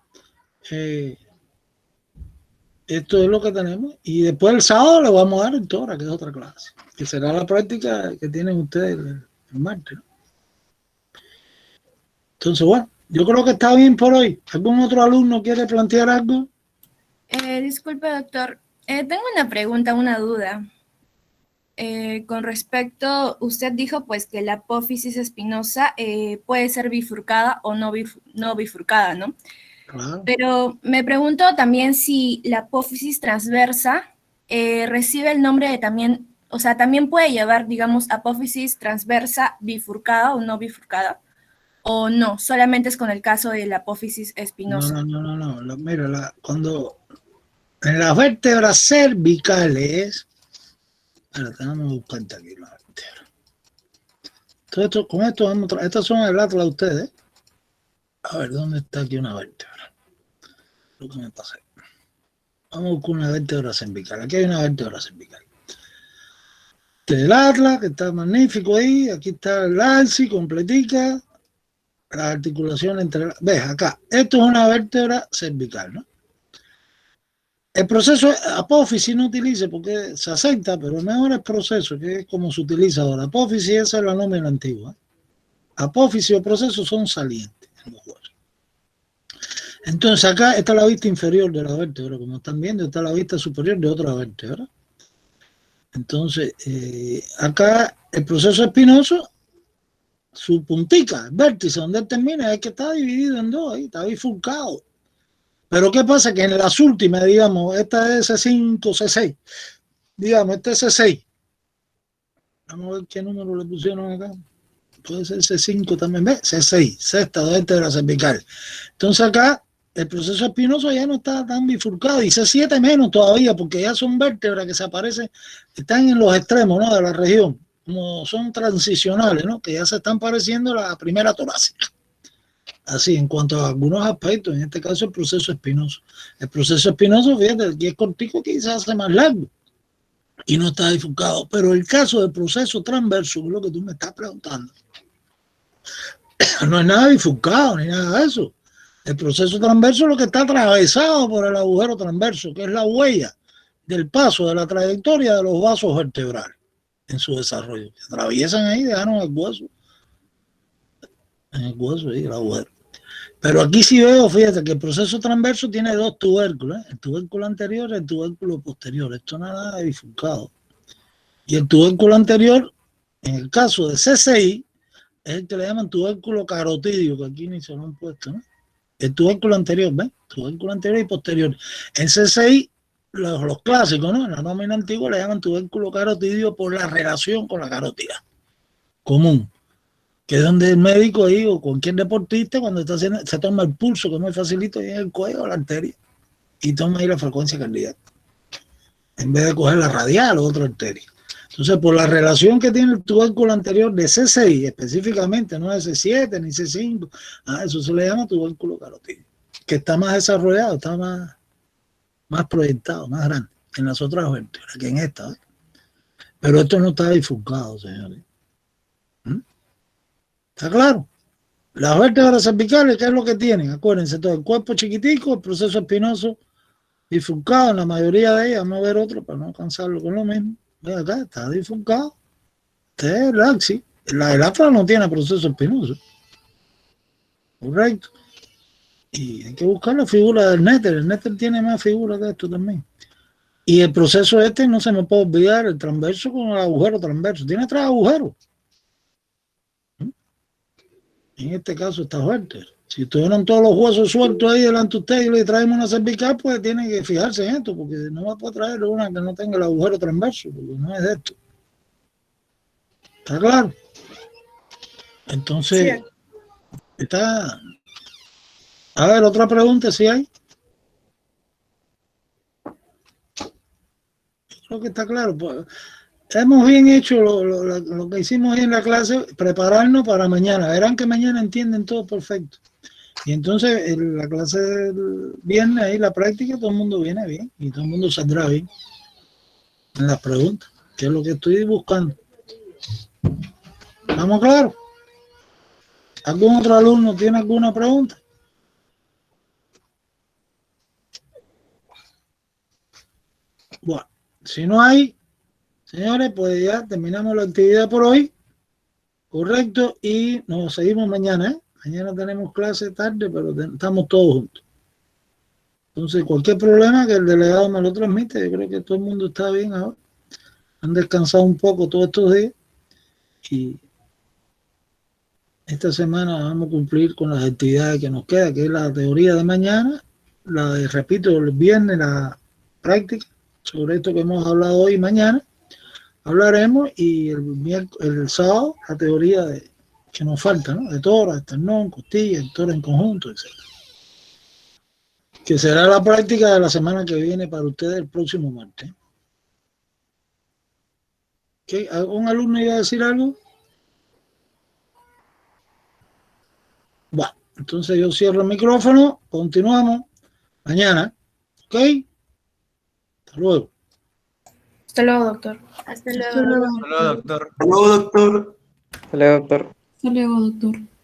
esto es lo que tenemos. Y después el sábado le vamos a dar el Torah, que es otra clase, que será la práctica que tienen ustedes el martes, ¿no? Entonces, bueno, yo creo que está bien por hoy. ¿Algún otro alumno quiere plantear algo? Disculpe, doctor. Tengo una pregunta, una duda. Con respecto, usted dijo pues que la apófisis espinosa puede ser bifurcada o no bifurcada, ¿no? Claro. Pero me pregunto también si la apófisis transversa recibe el nombre de también, o sea, también puede llevar, digamos, apófisis transversa bifurcada o no bifurcada, o no, solamente es con el caso de la apófisis espinosa. No. Mira, cuando en las vértebras cervicales, espérate, vamos a buscarte aquí la vértebra. Con esto vamos a estas son el atlas de ustedes. A ver, ¿dónde está aquí una vértebra? Lo que me pasé. Vamos a buscar una vértebra cervical. Aquí hay una vértebra cervical. Este es el atlas, que está magnífico ahí. Aquí está el alci completica. La articulación entre... ¿Ves? Acá. Esto es una vértebra cervical, ¿no? El proceso apófisis no utilice porque se acepta, pero mejor el proceso, que es como se utiliza ahora. Apófisis, esa es la nómina antigua. Apófisis o proceso son salientes en los huesos. Entonces acá está la vista inferior de la vértebra, como están viendo, está la vista superior de otra vértebra. Entonces, acá el proceso espinoso, su puntica, el vértice donde él termina, es que está dividido en dos, ahí, está bifurcado. Pero ¿qué pasa? Que en las últimas, digamos, esta es C5, C6, digamos, este es C6. Vamos a ver qué número le pusieron acá. Puede ser C5 también, ¿ves? C6, sexta vértebra cervical. Entonces acá el proceso espinoso ya no está tan bifurcado y C7 menos todavía, porque ya son vértebras que se aparecen, están en los extremos, ¿no?, de la región, como son transicionales, ¿no?, que ya se están pareciendo a la primera torácica. Así, en cuanto a algunos aspectos, en este caso el proceso espinoso. El proceso espinoso, fíjate, aquí es cortico, quizás hace más largo y no está bifurcado. Pero el caso del proceso transverso, que es lo que tú me estás preguntando, no es nada bifurcado ni nada de eso. El proceso transverso es lo que está atravesado por el agujero transverso, que es la huella del paso de la trayectoria de los vasos vertebrales en su desarrollo. Que atraviesan ahí, dejaron el hueso. En el hueso ahí, el agujero. Pero aquí sí veo, fíjate, que el proceso transverso tiene dos tubérculos, el tubérculo anterior y el tubérculo posterior. Esto no es nada bifurcado. Y el tubérculo anterior, en el caso de C6, es el que le llaman tubérculo carotidio, que aquí ni se lo han puesto, ¿no? El tubérculo anterior, ¿ves? Tubérculo anterior y posterior. En C6, los clásicos, ¿no? En la nómina antigua le llaman tubérculo carotidio por la relación con la carótida común, que es donde el médico ahí o cualquier deportista cuando está haciendo, se toma el pulso, que es muy facilito, y en el cuello o la arteria, y toma ahí la frecuencia cardíaca, en vez de coger la radial o otra arteria. Entonces, por la relación que tiene el tubérculo anterior de C6, específicamente, no de C7 ni C5, eso se le llama tubérculo carotidio, que está más desarrollado, está más proyectado, más grande en las otras vértebras que en esta, ¿eh? Pero esto no está bifurcado, señores. ¿Está claro? Las vértebras cervicales, ¿qué es lo que tienen? Acuérdense, todo el cuerpo chiquitico, el proceso espinoso bifurcado en la mayoría de ellas. Vamos a ver otro para no cansarlo con lo mismo. Ve acá, está bifurcado. Este es el axis. El atlas no tiene proceso espinoso. Correcto. Y hay que buscar la figura del néter. El néter tiene más figuras que esto también. Y el proceso este, no se me puede olvidar, el transverso con el agujero transverso. Tiene 3 agujeros. En este caso está fuerte. Si estuvieran todos los huesos sueltos ahí delante de usted y le traemos una cervical, pues tiene que fijarse en esto, porque no va a poder traer una que no tenga el agujero transverso, porque no es de esto. ¿Está claro? Entonces, sí. Está... A ver, otra pregunta si hay. Creo que está claro. Pues, hemos bien hecho lo que hicimos en la clase, prepararnos para mañana. Verán que mañana entienden todo perfecto. Y entonces en la clase del viernes, ahí la práctica, todo el mundo viene bien y todo el mundo saldrá bien en las preguntas, que es lo que estoy buscando. ¿Estamos claros? ¿Algún otro alumno tiene alguna pregunta? Bueno, si no hay, señores, pues ya terminamos la actividad por hoy. Correcto, y nos seguimos mañana, ¿eh? Mañana tenemos clase tarde, pero estamos todos juntos. Entonces, cualquier problema que el delegado me lo transmite, yo creo que todo el mundo está bien ahora. Han descansado un poco todos estos días y esta semana vamos a cumplir con las actividades que nos queda, que es la teoría de mañana, la de, repito, el viernes, la práctica sobre esto que hemos hablado hoy y mañana. Hablaremos y el sábado la teoría que nos falta, ¿no? De tora, esternón, costilla, tora en conjunto, etc. Que será la práctica de la semana que viene para ustedes el próximo martes. ¿Okay? ¿Algún alumno iba a decir algo? Bueno, entonces yo cierro el micrófono, continuamos mañana. ¿Ok? Hasta luego. Hasta luego, doctor. Hasta luego. Hasta luego, doctor. Hasta luego, doctor. Hasta luego, doctor. Hasta luego, doctor.